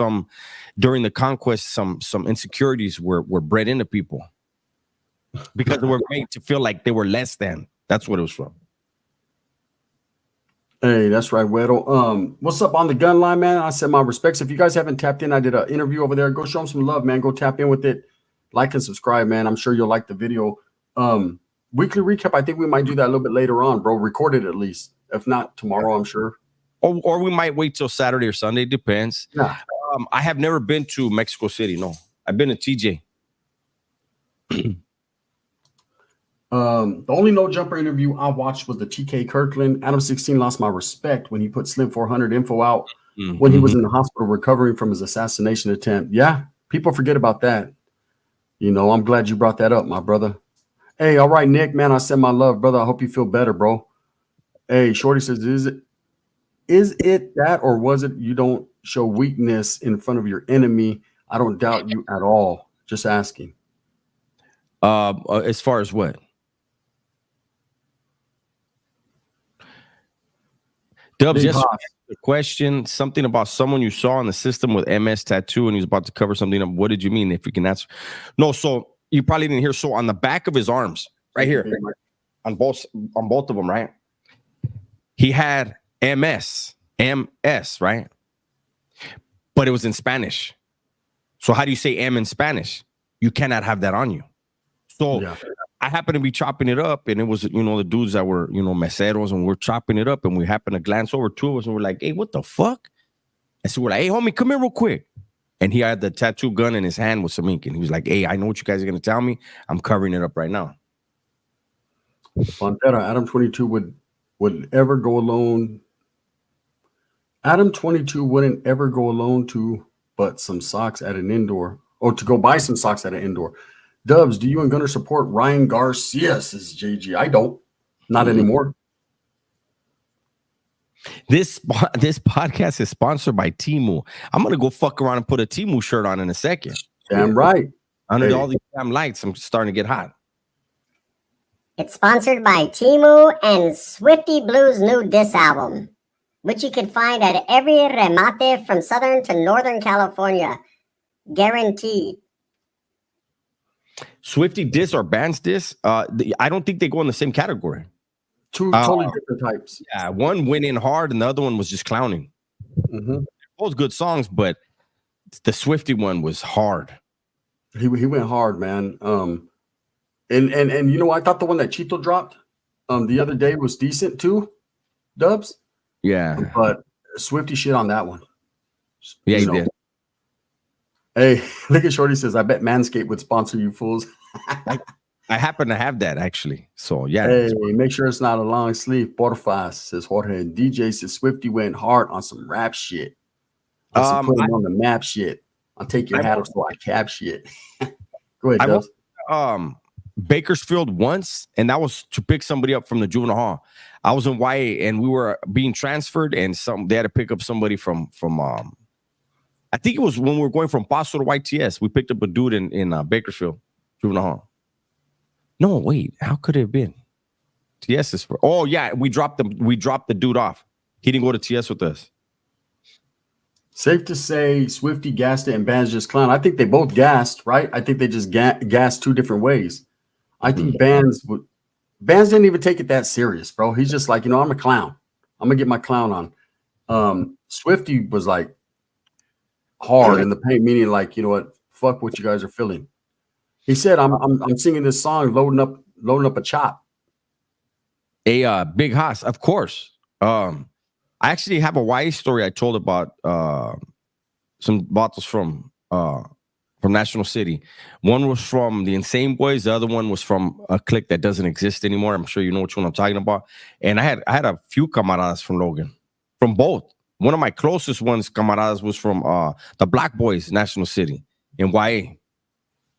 during the conquest, some insecurities were bred into people because they were made to feel like they were less than. That's what it was from. Hey, that's right, Weddle. What's up on the gun line, man? I said my respects. If you guys haven't tapped in, I did an interview over there. Go show them some love, man. Go tap in with it. Like and subscribe, man. I'm sure you'll like the video. Weekly recap, I think we might do that a little bit later on, bro. Recorded at least. If not tomorrow, I'm sure. Or we might wait till Saturday or Sunday. Depends. Yeah. I have never been to Mexico City. No, I've been to TJ. The only no jumper interview I watched was the TK Kirkland. Adam 16 lost my respect when he put Slim 400 info out when he was in the hospital recovering from his assassination attempt. Yeah, people forget about that. I'm glad you brought that up, my brother. Hey, all right, Nick, man, I send my love, brother. I hope you feel better, bro. Hey, Shorty says, is it that, or was it you don't show weakness in front of your enemy? I don't doubt you at all. Just asking. As far as what? Dubs, yes. The question, something about someone you saw in the system with MS tattoo and he was about to cover something up. What did you mean? If you can answer. No, so you probably didn't hear. So on the back of his arms, right here, on both of them, right? He had MS, right? But it was in Spanish. So how do you say M in Spanish? You cannot have that on you. So yeah. I happened to be chopping it up, and it was, the dudes that were, meseros, and we're chopping it up, and we happened to glance over, two of us, and we're like, hey, what the fuck? And so we're like, hey, homie, come here real quick. And he had the tattoo gun in his hand with some ink, and he was like, hey, I know what you guys are going to tell me. I'm covering it up right now. Pantera, Adam 22 would ever go alone. Adam 22 wouldn't ever go alone to but some socks at an indoor. Oh, to go buy some socks at an indoor. Dubs, do you and Gunner support Ryan Garcia? Says JG. I don't. Not anymore. This podcast is sponsored by Temu. I'm going to go fuck around and put a Temu shirt on in a second. Damn right. Under all these damn lights, I'm starting to get hot. It's sponsored by Temu and Swifty Blues' new diss album, which you can find at every remate from Southern to Northern California. Guaranteed. Swifty diss or bands diss, I don't think they go in the same category. Two totally different types. Yeah, one went in hard and the other one was just clowning. Both good songs, but the Swifty one was hard. He went hard, man. And I thought the one that Chito dropped the other day was decent too, Dubs. Yeah. But Swifty shit on that one. Yeah, he did. Hey, look at Shorty says, I bet Manscaped would sponsor you fools. I happen to have that actually. So yeah. Hey, make sure it's not a long sleeve. Porfa, says Jorge. And DJ says Swifty went hard on some rap shit. On some put him on the map shit. I'll take your hat off so I cap shit. Go ahead, Dubs. Bakersfield once, and that was to pick somebody up from the juvenile hall. I was in YA and we were being transferred, and they had to pick up somebody from I think it was when we were going from Paso to YTS. We picked up a dude in Bakersfield juvenile hall. No, wait, how could it have been? TS is for. Oh yeah, we dropped the dude off. He didn't go to TS with us. Safe to say, Swifty gassed it and Bands just clown. I think they both gassed, right? I think they just gassed two different ways. I think Bands didn't even take it that serious, bro. He's just like, I'm a clown. I'm gonna get my clown on. Swifty was like hard in the paint, meaning like, what? Fuck what you guys are feeling. He said, I'm singing this song, loading up a chop. A Big Haas, of course. I actually have a YA story I told about some bottles from National City. One was from the Insane Boys. The other one was from a clique that doesn't exist anymore. I'm sure you know which one I'm talking about. And I had a few camaradas from Logan, from both. One of my closest ones, camaradas, was from the Black Boys, National City in YA.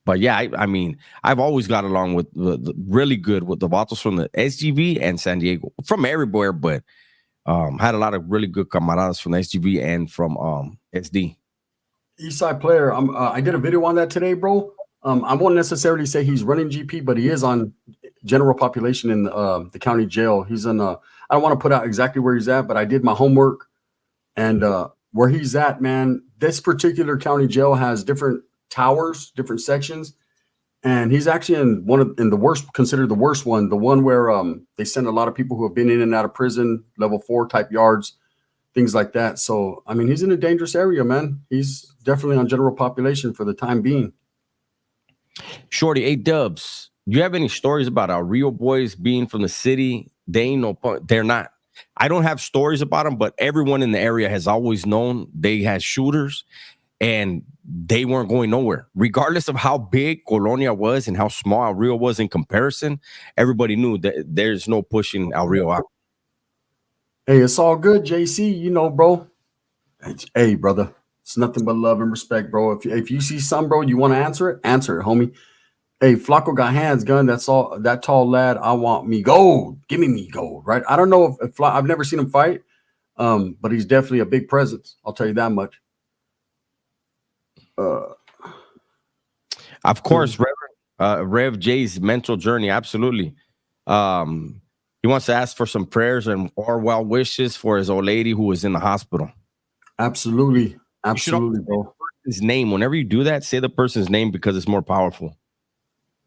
But yeah, I mean, I've always got along with the really good with the bottles from the SGV and San Diego, from everywhere. But had a lot of really good camaradas from the SGV and from SD. Eastside player. I did a video on that today, bro. I won't necessarily say he's running GP, but he is on general population in the county jail. He's in. I don't want to put out exactly where he's at, but I did my homework, and where he's at, man. This particular county jail has different towers, different sections, and he's actually in the worst, considered the worst one, the one where they send a lot of people who have been in and out of prison, level 4 type yards, things like that. So, I mean, he's in a dangerous area, man. He's definitely on general population for the time being. Shorty, A-Dubs, you have any stories about our real boys being from the city? They ain't no point. They're not. I don't have stories about them, but everyone in the area has always known they had shooters and they weren't going nowhere. Regardless of how big Colonia was and how small El Rio was in comparison, everybody knew that there's no pushing El Rio out. Hey, it's all good, JC. You know, bro. Hey, brother. It's nothing but love and respect, bro. If you see something, bro, you want to answer it, homie. Hey, Flacco got hands, gun. That's all. That tall lad, I want me gold. Give me gold, right? I don't know if I've never seen him fight, but he's definitely a big presence. I'll tell you that much. Of course, Rev J's mental journey, absolutely. He wants to ask for some prayers or well wishes for his old lady who was in the hospital. Absolutely, bro. His name. Whenever you do that, say the person's name because it's more powerful.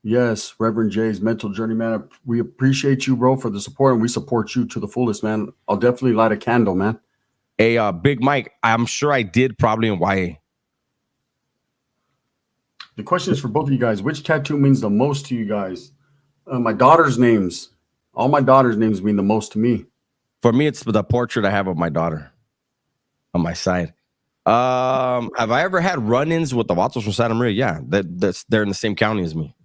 Yes, Reverend J's mental journey, man. We appreciate you, bro, for the support, and we support you to the fullest, man. I'll definitely light a candle, man. Hey, Big Mike, I'm sure I did probably in YA. The question is for both of you guys. Which tattoo means the most to you guys? My daughter's names. All my daughter's names mean the most to me. For me, it's the portrait I have of my daughter on my side. Have I ever had run-ins with the Vatos from Santa Maria? Yeah, they're in the same county as me.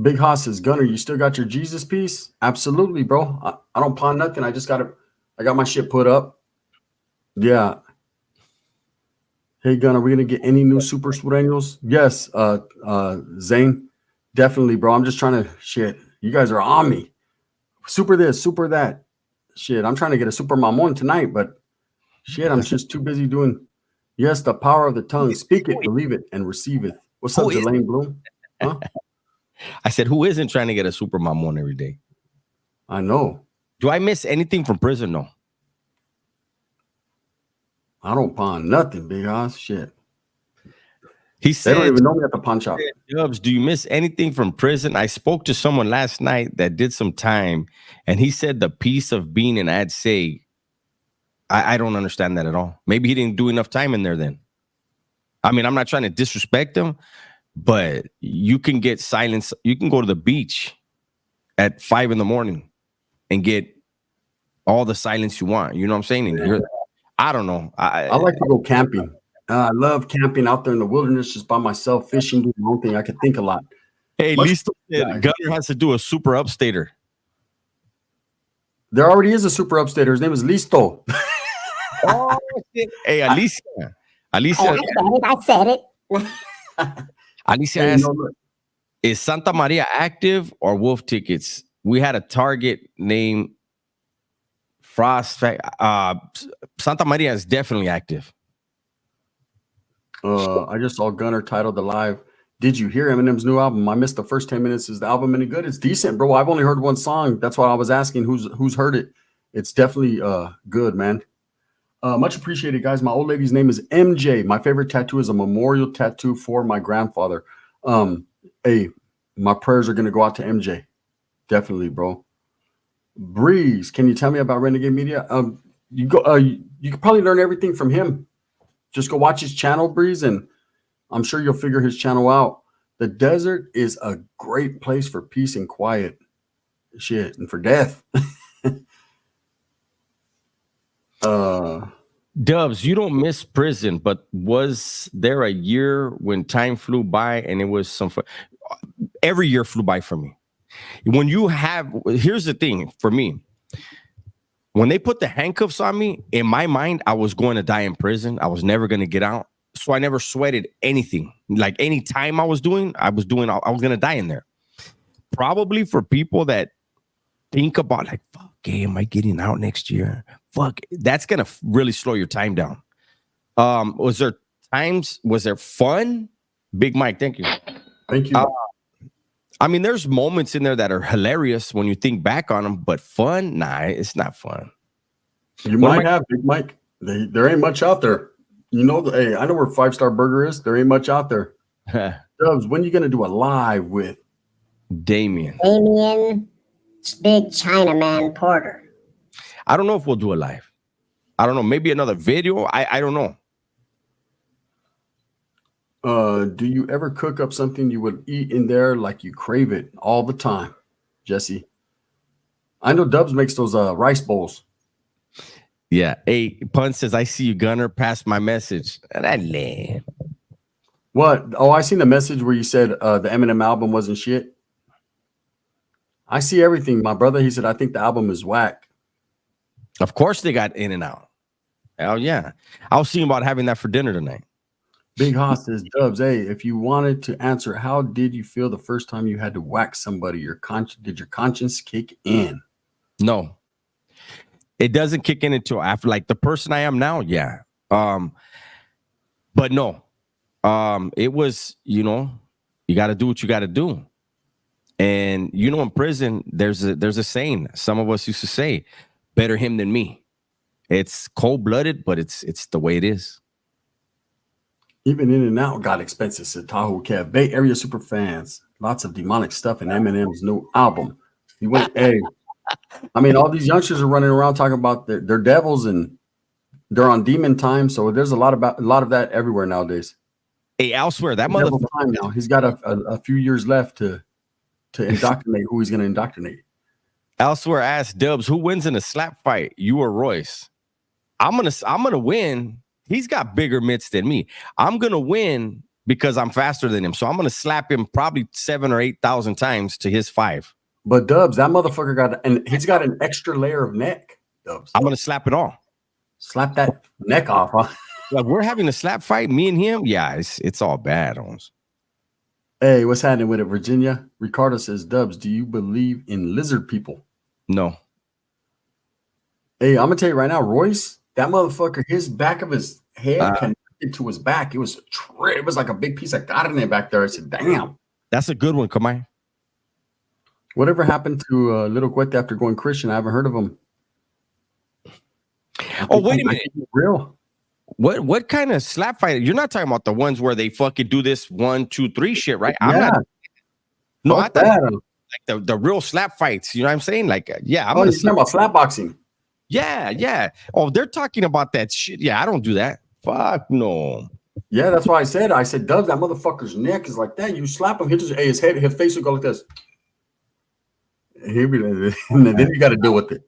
Big Haas says, Gunner, you still got your Jesus piece? Absolutely, bro. I don't pawn nothing. I just got it. I got my shit put up. Yeah. Hey, Gunner, are we gonna get any new Super Sureños? Yes, Zane. Definitely, bro. I'm just trying to shit. You guys are on me. Super this, super that. Shit, I'm trying to get a Super Mamon tonight, but shit, I'm just too busy doing. Yes, the power of the tongue. Speak it, believe it, and receive it. What's up, Delane Bloom? Huh? I said, who isn't trying to get a Super Mamon every day? I know. Do I miss anything from prison? No. I don't pawn nothing, big ass shit. He said, they don't even know me at the pawn shop. Dubs, do you miss anything from prison? I spoke to someone last night that did some time, and he said the piece of being an ad say. I don't understand that at all. Maybe he didn't do enough time in there then. I mean, I'm not trying to disrespect him, but you can get silence. You can go to the beach at 5 a.m. and get all the silence you want. You know what I'm saying? And I don't know. I like to go camping. I love camping out there in the wilderness, just by myself, fishing, doing my own thing. I could think a lot. Hey, Listo said Gunner has to do a super upstater. There already is a super upstater. His name is Listo. Oh, shit. Hey, Alicia. I said it. Alicia asked, is Santa Maria active or wolf tickets? We had a target named Frost. Santa Maria is definitely active. I just saw Gunner titled the live. Did you hear Eminem's new album? I missed the first 10 minutes. Is the album any good? It's decent, bro. I've only heard one song. That's why I was asking who's heard it. It's definitely good, man. Much appreciated, guys. My old lady's name is MJ. My favorite tattoo is a memorial tattoo for my grandfather. Hey, my prayers are gonna go out to MJ. Definitely, bro. Breeze, can you tell me about Renegade Media? You can probably learn everything from him. Just go watch his channel, Breeze, and I'm sure you'll figure his channel out. The desert is a great place for peace and quiet. shit, and for death. Dubs, you don't miss prison, but was there a year when time flew by and it was some fun? Every year flew by for me. When you have, here's the thing for me. When they put the handcuffs on me, in my mind, I was going to die in prison. I was never going to get out. So I never sweated anything. Like any time I was going to die in there. Probably for people that think about like, fuck, hey, am I getting out next year? Fuck, that's going to really slow your time down. Was there fun? Big Mike, thank you. Thank you. I mean, there's moments in there that are hilarious when you think back on them, but fun? Nah, it's not fun. You might have, Big Mike. There ain't much out there. You know, hey, I know where 5 Star Burger is. There ain't much out there. Dubs, when you going to do a live with Damien, Big Chinaman Porter? I don't know if we'll do a live. I don't know. Maybe another video. I don't know. Do you ever cook up something you would eat in there like you crave it all the time, Jesse? I know Dubs makes those rice bowls. Yeah. Hey, Pun says, I see you, Gunner. Pass my message. What? Oh, I seen the message where you said the Eminem album wasn't shit. I see everything. My brother, he said, I think the album is whack. Of course they got in and out. Hell yeah. I was thinking about having that for dinner tonight. Big Hoss says, Dubs, hey, if you wanted to answer, how did you feel the first time you had to whack somebody? Did your conscience kick in? No. It doesn't kick in until after, like the person I am now, yeah. But no. It was, you got to do what you got to do. And in prison, there's a saying some of us used to say, better him than me. It's cold-blooded, but it's the way it is. Even In and Out got expensive, said Tahoe Kev. Bay Area super fans. Lots of demonic stuff in Eminem's new album. He went, hey, I mean, all these youngsters are running around talking about their devils and they're on demon time. So there's a lot of that everywhere nowadays. Hey, elsewhere, that motherfucker time now. He's got a few years left to indoctrinate who he's going to indoctrinate. Elsewhere asked Dubs, who wins in a slap fight, you or Royce? I'm gonna win. He's got bigger mitts than me. I'm gonna win because I'm faster than him. So I'm gonna slap him probably 7,000 or 8,000 times to his 5. But Dubs, that motherfucker he's got an extra layer of neck. Dubs, I'm gonna slap it all. Slap that neck off, huh? Like we're having a slap fight, me and him. Yeah, it's all bad, Holmes. Hey, what's happening with it, Virginia? Ricardo says, Dubs, do you believe in lizard people? No. Hey, I'm gonna tell you right now, Royce, that motherfucker, his back of his head connected to his back. It was like a big piece of carne back there. I said, damn. That's a good one, come on. Whatever happened to Little Cuete after going Christian? I haven't heard of him. Oh, wait a minute. Real. What kind of slap fight? You're not talking about the ones where they fucking do this 1, 2, 3 shit, right? Yeah. I'm not. No, I thought that. Like the real slap fights. You know what I'm saying? Like, yeah, I'm gonna talking about slap boxing. Yeah. Oh, they're talking about that shit. Yeah, I don't do that. Fuck no. Yeah, that's why I said, Dubs, that motherfucker's neck is like that. You slap him, his face will go like this. And then you got to deal with it.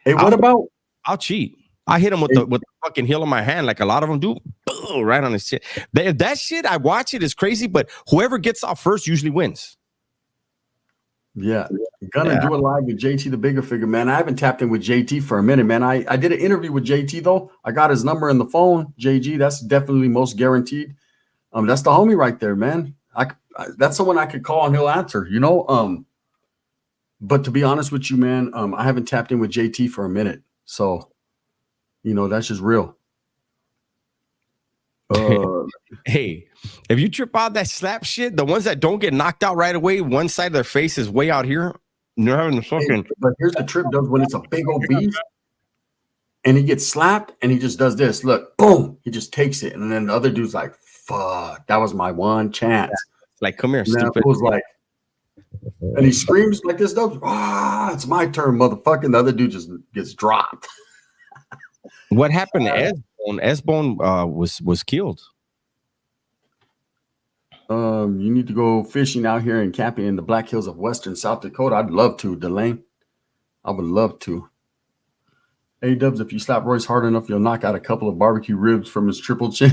Hey, what about? I'll cheat. I hit him with the fucking heel of my hand, like a lot of them do. Boom, right on his shit. That shit, I watch it, is crazy, but whoever gets off first usually wins. Yeah, gonna do a live with JT the Bigger Figure, man. I haven't tapped in with JT for a minute, man. I did an interview with JT though. I got his number in the phone. JG, that's definitely most guaranteed. That's the homie right there, man. That's someone I could call and he'll answer. But to be honest with you, man, I haven't tapped in with JT for a minute, so that's just real. Hey, if you trip out that slap shit, the ones that don't get knocked out right away, one side of their face is way out here. You're having the fucking. But here's the trip, Doug, when it's a big old beast and he gets slapped and he just does this. Look, boom, he just takes it. And then the other dude's like, fuck, that was my one chance. Like, come here, and stupid. It was like, and he screams like this, Doug. It's my turn, motherfucker. And the other dude just gets dropped. What happened to S-Bone? S-Bone was killed. You need to go fishing out here and camping in the Black Hills of Western South Dakota. I'd love to, Delane. I would love to. Hey, Dubs, if you slap Royce hard enough, you'll knock out a couple of barbecue ribs from his triple chin.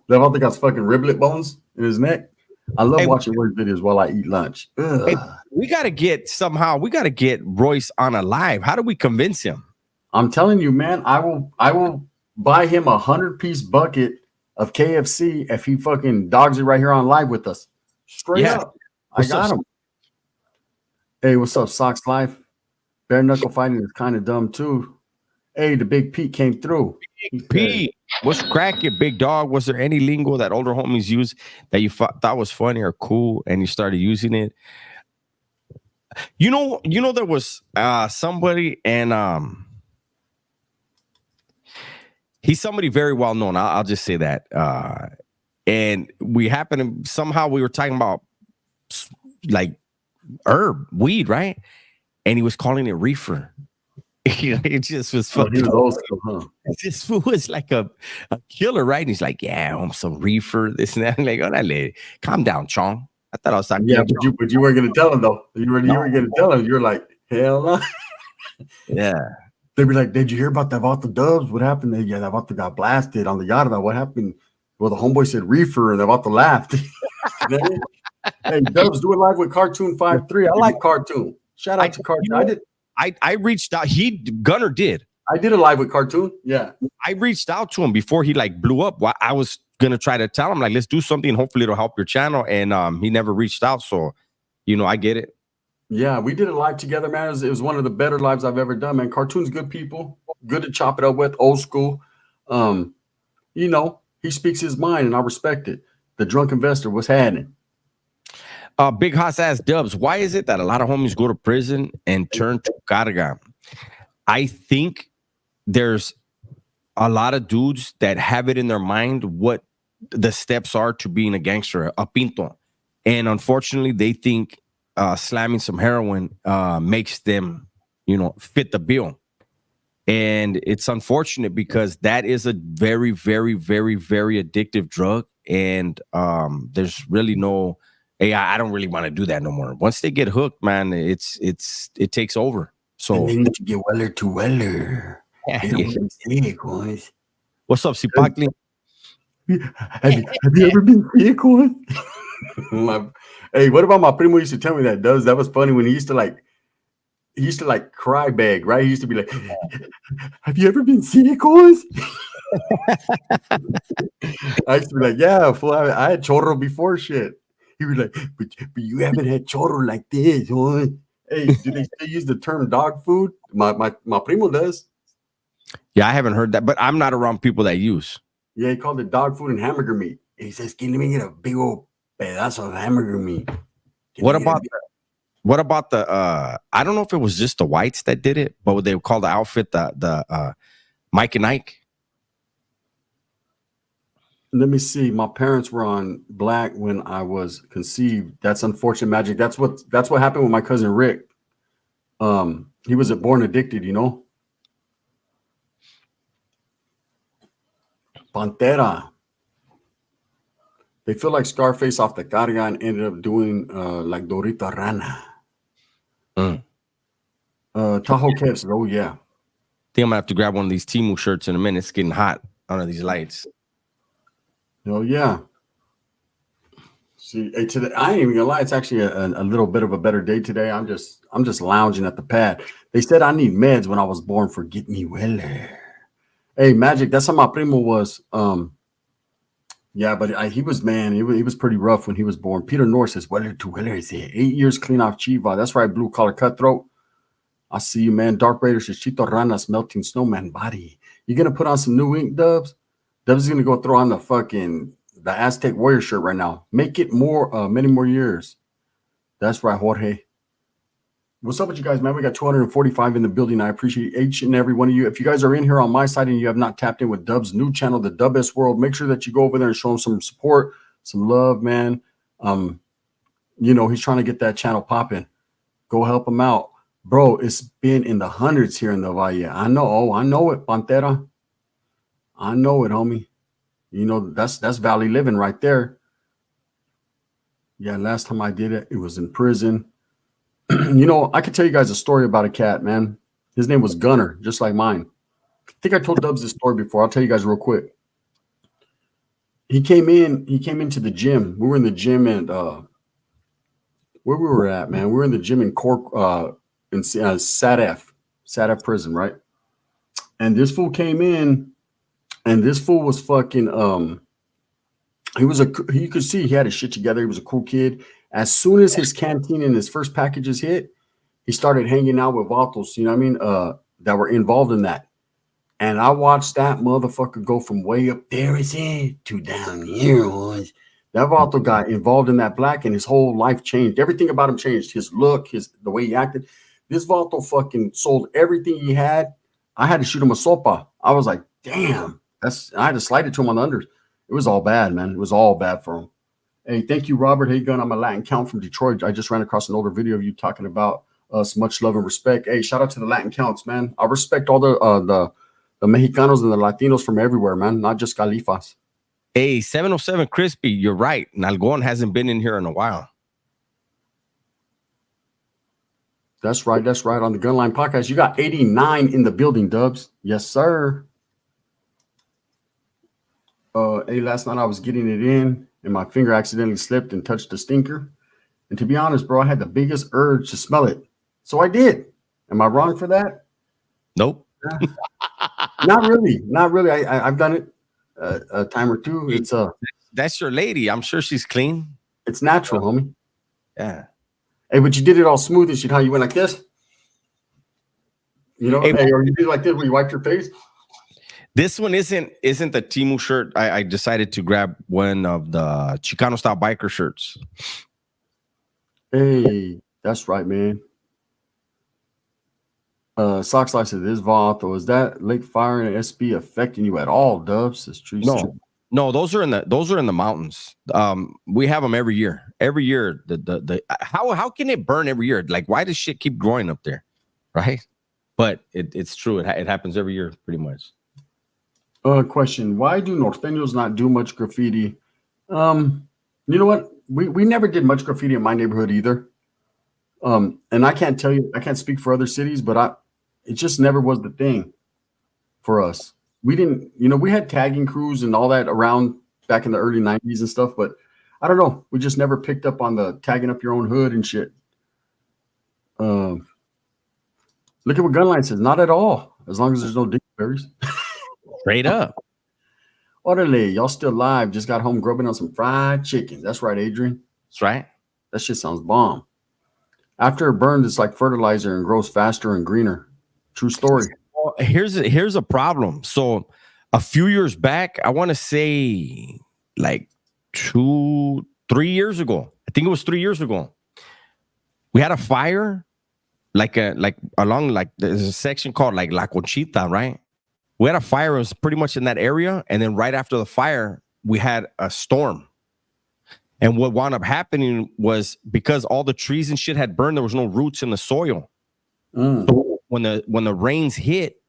I don't think got fucking riblet bones in his neck. I love watching Royce videos while I eat lunch. Hey, we got to get Royce on a live. How do we convince him? I'm telling you, man, I will buy him 100-piece bucket of KFC if he fucking dogs it right here on live with us. Straight up. I got him. Hey, what's up, Socks Life? Bare knuckle fighting is kind of dumb too. Hey, the Big Pete came through. Pete, what's cracking, big dog? Was there any lingo that older homies use that you thought was funny or cool, and you started using it? You know, there was somebody, and he's somebody very well known. I'll just say that. And we happened to somehow we were talking about like weed, right? And he was calling it reefer. It just was fucking. He was old school, huh? This fool was like a killer, right? And he's like, "Yeah, I'm some reefer, this and that." I'm like, "Oh, that lady, calm down, Chong." I thought I was talking. Yeah, but you weren't gonna tell him though. You were gonna tell him. You're like, hell no. Yeah. They'd be like, "Did you hear about the Dubs? What happened? Yeah, the Vato got blasted on the Yarda. What happened?" Well, the homeboy said reefer, and the Vato laughed. Hey, Dubs, do it live with Cartoon 5-3. I like Cartoon. Shout out to Cartoon. I reached out. Gunner did. I did a live with Cartoon. Yeah. I reached out to him before he like blew up. I was gonna try to tell him like, let's do something. Hopefully it'll help your channel. And he never reached out. So, I get it. Yeah, we did a live together, man. It was one of the better lives I've ever done, man. Cartoon's good people, good to chop it up with, old school. He speaks his mind, and I respect it. The drunk investor, what's happening? Big Hoss ass Dubs, why is it that a lot of homies go to prison and turn to carga? I think there's a lot of dudes that have it in their mind what the steps are to being a gangster, a pinto. And unfortunately, they think slamming some heroin makes them, fit the bill. And it's unfortunate because that is a very, very, very, very addictive drug. And there's really no... Hey, I don't really want to do that no more. Once they get hooked, man, it takes over. So and they need to get weller to weller. What's up, Sipakli? Have you ever been sick, Hey, what about my primo used to tell me that? That was funny when he used to like cry beg, right? He used to be like, "Have you ever been sick, I used to be like, "Yeah, fool, I had chorro before shit." He was like, but you haven't had chorro like this, huh? Hey, do they still use the term dog food? My primo does. Yeah, I haven't heard that, but I'm not around people that use. Yeah, he called it dog food and hamburger meat. He says, "Can me get a big old pedazo of hamburger meat?" What about the I don't know if it was just the whites that did it, but they call the outfit the Mike and Ike. Let me see. My parents were on black when I was conceived. That's unfortunate magic. That's what happened with my cousin Rick. He was born addicted, Pantera. They feel like Scarface off the carga and ended up doing like Dorita Rana. Tahoe Caps. Oh yeah. I think I'm gonna have to grab one of these Timu shirts in a minute. It's getting hot under these lights. Oh yeah. See, hey, today I ain't even gonna lie. It's actually a little bit of a better day today. I'm just lounging at the pad. They said I need meds when I was born for get me weller. Hey, Magic. That's how my primo was. Yeah, but he was he was pretty rough when he was born. Peter Norris says weller to weller is it 8 years clean off Chiva. That's right, blue collar cutthroat. I see you, man. Dark Raider says Chito Rana's melting snowman body. You gonna put on some new ink, Dubs? Dubs is gonna go throw on the Aztec warrior shirt right now. Make it more, many more years. That's right, Jorge. What's up with you guys, man? We got 245 in the building. I appreciate each and every one of you. If you guys are in here on my side and you have not tapped in with Dub's new channel, the Dub-S World, make sure that you go over there and show him some support, some love, man. He's trying to get that channel popping. Go help him out. Bro, it's been in the hundreds here in the Valle. I know it, Pantera. I know it, homie. That's Valley living right there. Yeah, last time I did it, it was in prison. You know, I could tell you guys a story about a cat, man. His name was Gunner, just like mine. I think I told Dubs this story before. I'll tell you guys real quick. He came into the gym. We were in the gym and where we were at, man. We were in the gym in Cork, in SADF prison, right? And this fool came in, and this fool was fucking you could see he had his shit together. He was a cool kid. As soon as his canteen and his first packages hit, he started hanging out with vatos, you know what I mean? That were involved in that. And I watched that motherfucker go from way up there to down here. That vato got involved in that black, and his whole life changed. Everything about him changed. His look, the way he acted. This vato fucking sold everything he had. I had to shoot him a sopa. I was like, damn. I had to slide it to him on the unders. It was all bad, man. It was all bad for him. Hey, thank you, Robert. Hey, Gun. I'm a Latin count from Detroit. I just ran across an older video of you talking about us. Much love and respect. Hey, shout out to the Latin counts, man. I respect all the Mexicanos and the Latinos from everywhere, man. Not just Califas. Hey, 707 Crispy, you're right. Nalgon hasn't been in here in a while. That's right. That's right. On the Gunline podcast, you got 89 in the building, Dubs. Yes, sir. Hey, last night I was getting it in, and my finger accidentally slipped and touched the stinker. And to be honest, bro, I had the biggest urge to smell it. So I did. Am I wrong for that? Nope. Not really. Not really. I've done it a time or two. It's That's your lady. I'm sure she's clean. It's natural, homie. Yeah. Hey, but you did it all smooth and shit. How you went like this? You know, Hey, or you did like this where you wiped your face? This one isn't the Timu shirt. I decided to grab one of the Chicano style biker shirts. Hey, that's right, man. Sock Slice said this vato, is that lake fire and SB affecting you at all, Dubs? That's true. No, those are in the mountains. We have them every year. Every year, how can it burn every year? Like, why does shit keep growing up there, right? But it's true. It happens every year, pretty much. Question: why do Norteños not do much graffiti? You know what? We never did much graffiti in my neighborhood either. And I can't tell you, I can't speak for other cities, but it just never was the thing for us. We didn't, we had tagging crews and all that around back in the early 90s and stuff, but I don't know. We just never picked up on the tagging up your own hood and shit. Look at what Gunline says. Not at all. As long as there's no dingleberries. Straight up. Orderly, y'all still live. Just got home grubbing on some fried chicken. That's right, Adrian. That's right. That shit sounds bomb. After it burns, it's like fertilizer and grows faster and greener. True story. Well, here's a problem. So a few years back, I want to say like 3 years ago. I think it was 3 years ago. We had a fire, along there's a section called like La Conchita, right? We had a fire. It was pretty much in that area, and then right after the fire, we had a storm. And what wound up happening was because all the trees and shit had burned, there was no roots in the soil. So when the rains hit,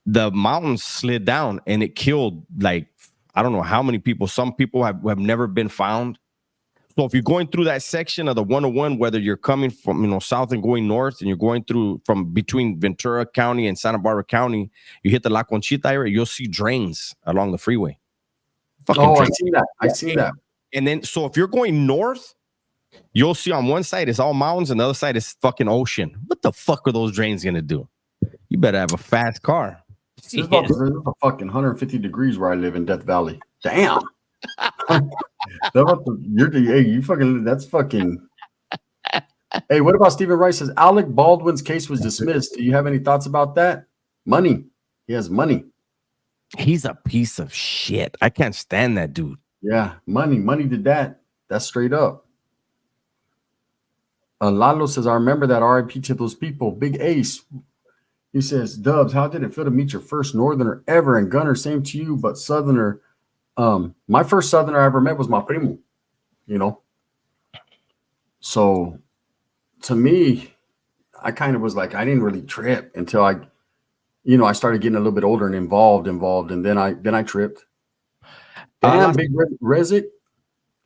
the mountains slid down and it killed I don't know how many people. Some people have never been found. So if you're going through that section of the 101, whether you're coming from south and going north, and you're going through from between Ventura County and Santa Barbara County, you hit the La Conchita area, you'll see drains along the freeway. Drains. I seen that. And then, so if you're going north, you'll see on one side it's all mountains, and the other side is fucking ocean. What the fuck are those drains gonna do? You better have a fast car. It's a fucking 150 degrees where I live in Death Valley. Damn. That's fucking. Hey, what about Stephen Rice says Alec Baldwin's case was dismissed? Do you have any thoughts about that? Money. He has money. He's a piece of shit. I can't stand that dude. Yeah, money did that. That's straight up. Lalo says, I remember that RIP to those people. Big Ace. He says, Dubs, how did it feel to meet your first Northerner ever? And Gunner, same to you, but Southerner. My first Southerner I ever met was my primo, So to me, I kind of was like, I didn't really trip until I started getting a little bit older and involved, and then I tripped. Damn, Big Rezik.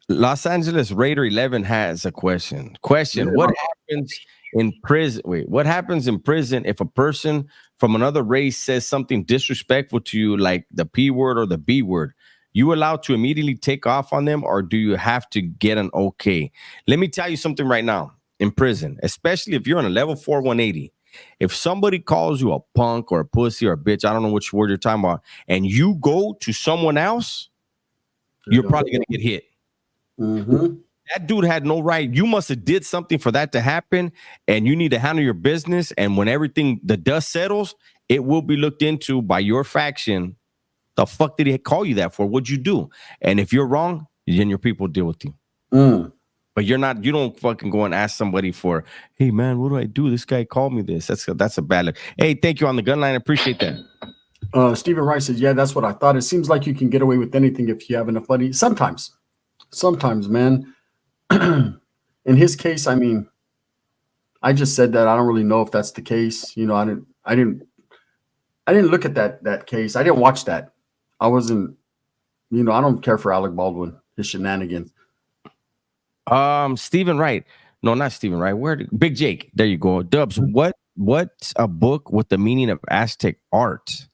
Los Angeles Raider 11 has a question. What happens in prison? Wait, what happens in prison if a person from another race says something disrespectful to you, like the P word or the B word? You allowed to immediately take off on them, or do you have to get an okay? Let me tell you something right now. In prison, especially if you're on a level 4 180, if somebody calls you a punk or a pussy or a bitch, I don't know which word you're talking about, and you go to someone else, you're probably going to get hit. Mm-hmm. That dude had no right. You must have did something for that to happen, and you need to handle your business. And when the dust settles, it will be looked into by your faction. The fuck did he call you that for? What'd you do? And if you're wrong, then your people deal with you. But you don't fucking go and ask somebody for, hey man, what do I do? This guy called me this. That's a bad look. Hey, thank you on the gun line. I appreciate that. Stephen Wright says, yeah, that's what I thought. It seems like you can get away with anything if you have enough money. Sometimes, man. In his case, I mean, I just said that. I don't really know if that's the case. You know, I didn't look at that case. I didn't watch that. I wasn't, I don't care for Alec Baldwin, his shenanigans. Stephen Wright. No, not Stephen Wright. Big Jake. There you go. Dubs, what's a book with the meaning of Aztec art?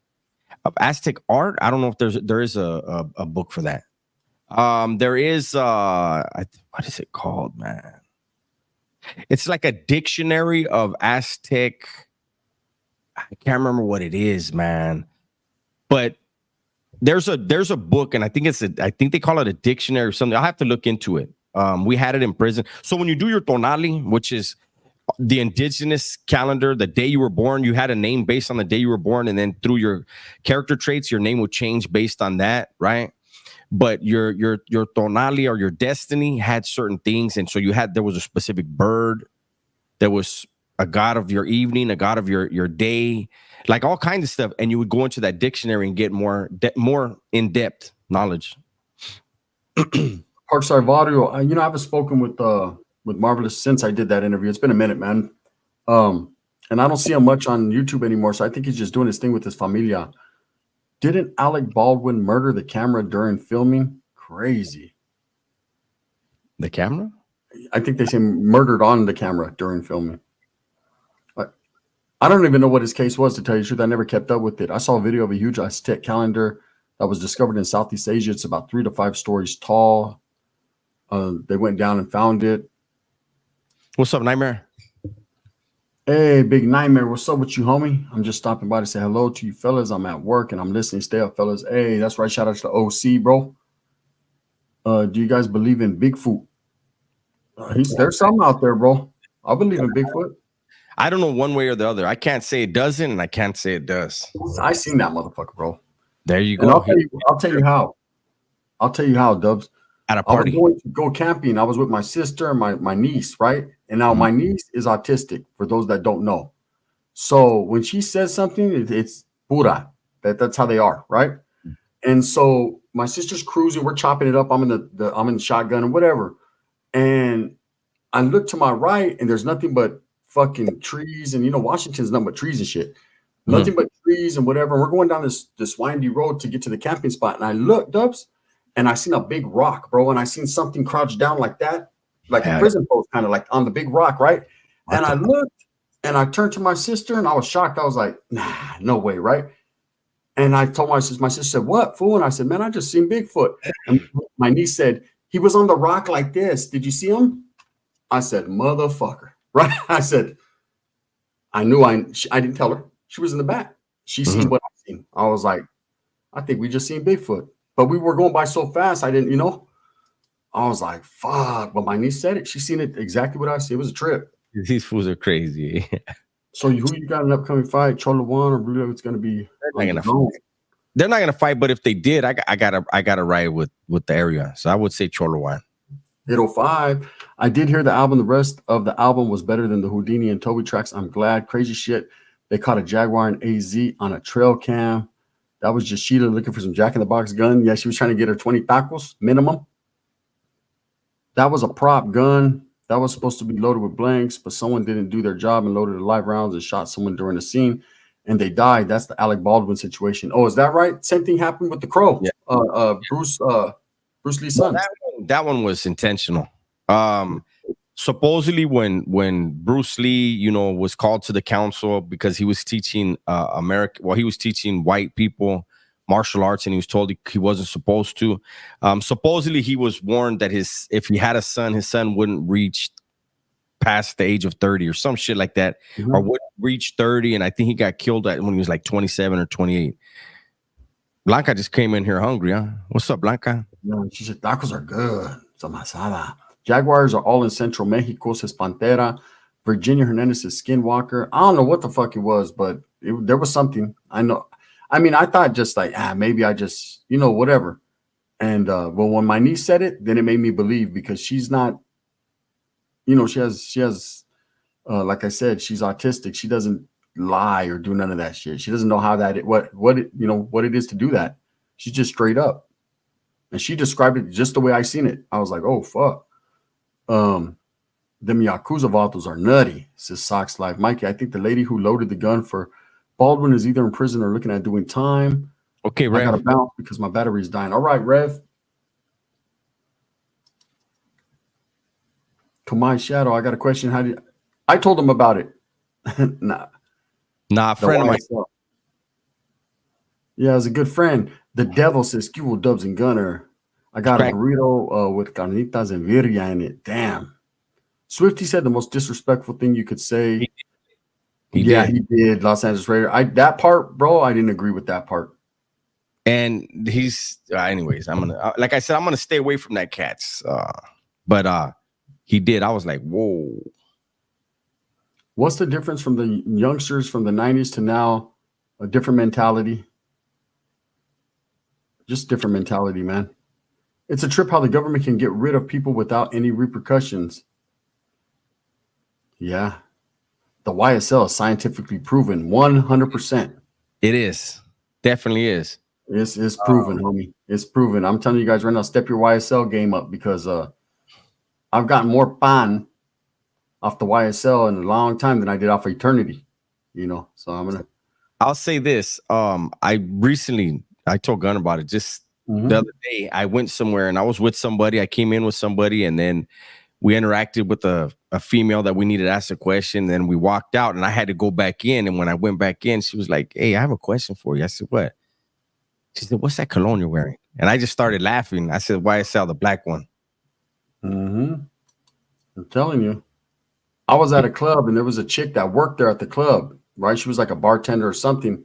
Of Aztec art? I don't know if there is a book for that. There is what is it called, man? It's like a dictionary of Aztec. I can't remember what it is, man. But there's a book, and I think they call it a dictionary or something. I'll have to look into it. We had it in prison. So when you do your tonali, which is the indigenous calendar, the day you were born, you had a name based on the day you were born, and then through your character traits, your name would change based on that, right? But your tonali or your destiny had certain things, and so there was a specific bird, there was a god of your evening, a god of your day, like all kinds of stuff, and you would go into that dictionary and get more in-depth knowledge. Parkside Vario, I haven't spoken with Marvelous since I did that interview. It's been a minute, man. And I don't see him much on YouTube anymore, so I think he's just doing his thing with his familia. Didn't Alec Baldwin murder the camera during filming? Crazy. The camera? I think they say murdered on the camera during filming. I don't even know what his case was, to tell you the truth. I never kept up with it. I saw a video of a huge Aztec calendar that was discovered in Southeast Asia. It's about 3 to 5 stories tall. They went down and found it. What's up, Nightmare? Hey, Big Nightmare. What's up with you, homie? I'm just stopping by to say hello to you fellas. I'm at work and I'm listening. Stay up, fellas. Hey, that's right. Shout out to the OC, bro. Do you guys believe in Bigfoot? There's some out there, bro. I believe in Bigfoot. I don't know one way or the other. I can't say it doesn't, and I can't say it does. I seen that motherfucker, bro. There you go. And I'll tell you how. I'll tell you how, Dubs. At a party. I was going to go camping. I was with my sister and my niece, right? And now my niece is autistic, for those that don't know. So when she says something, it's pura. That's how they are, right? And so my sister's cruising. We're chopping it up. I'm in the shotgun and whatever. And I look to my right, and there's nothing but fucking trees. And Washington's nothing but trees and shit. Nothing but trees and whatever. And we're going down this windy road to get to the camping spot. And I look, Dubs, and I seen a big rock, bro. And I seen something crouched down like that, like a prison post, kind of like on the big rock, right? And I looked, and I turned to my sister, and I was shocked. I was like, nah, no way, right? And I told my sister said, what, fool? And I said, man, I just seen Bigfoot. And my niece said, he was on the rock like this. Did you see him? I said, motherfucker, right? I said, I knew I didn't tell her. She was in the back. She seen what I seen. I was like, I think we just seen Bigfoot. But we were going by so fast, I didn't, I was like, fuck. But my niece said it. She seen it exactly what I see. It was a trip. These fools are crazy. So who you got an upcoming fight? Cholo one, or really it's going to be? They're not gonna fight. But if they did, I gotta ride with the area. So I would say Cholo one. 805. I did hear the album. The rest of the album was better than the Houdini and Toby tracks. I'm glad. Crazy shit. They caught a Jaguar and AZ on a trail cam. That was just Sheila looking for some Jack in the Box gun. Yeah, she was trying to get her 20 tacos minimum. That was a prop gun. That was supposed to be loaded with blanks, but someone didn't do their job and loaded the live rounds and shot someone during the scene, and they died. That's the Alec Baldwin situation. Oh, is that right? Same thing happened with The Crow. Yeah. Bruce Lee's son. that one was intentional. Supposedly when Bruce Lee, was called to the council because he was teaching he was teaching white people martial arts, and he was told he wasn't supposed to. Supposedly he was warned that if he had a son, his son wouldn't reach past the age of 30 or some shit like that, or wouldn't reach 30. And I think he got killed when he was like 27 or 28. Blanca just came in here hungry, huh? What's up, Blanca? No, she said tacos are good. Some asada. Jaguars are all in Central Mexico, says Pantera. Virginia Hernandez says Skinwalker. I don't know what the fuck it was, but there was something. I know. I mean, I thought just like, maybe I just, whatever. And when my niece said it, then it made me believe, because she's not, she has, like I said, she's autistic. She doesn't lie or do none of that shit. She doesn't know how what it is to do that. She's just straight up. And she described it just the way I seen it. I was like, oh, fuck. Them Yakuza vatos are nutty, says Sox Life. Mikey, I think the lady who loaded the gun for Baldwin is either in prison or looking at doing time. Okay, Rev. I got to bounce because my battery's dying. All right, Rev. Kamai Shadow, I got a question. I told him about it. Nah, friend of mine. Yeah, it's a good friend. The devil says, Q Dubs and Gunner. I got a burrito with carnitas and virya in it. Damn. Swifty said the most disrespectful thing you could say. He did. Los Angeles Raider. That part, bro, I didn't agree with that part. And he's, anyways, I'm gonna, like I said, I'm gonna stay away from that cats. But he did. I was like, whoa. What's the difference from the youngsters from the 90s to now? A different mentality. Just different mentality, man. It's a trip how the government can get rid of people without any repercussions. Yeah. The YSL is scientifically proven 100%. It is. Definitely is. It's proven, homie. It's proven. I'm telling you guys right now, step your YSL game up, because I've gotten more pan off the YSL in a long time than I did off of Eternity. So I'll say this. I told Gunner about it just the other day. I went somewhere and I was with somebody. I came in with somebody, and then we interacted with a female that we needed to ask a question. Then we walked out and I had to go back in. And when I went back in, she was like, hey, I have a question for you. I said, what? She said, what's that cologne you're wearing? And I just started laughing. I said, YSL, the black one. I'm telling you. I was at a club and there was a chick that worked there at the club, right? She was like a bartender or something.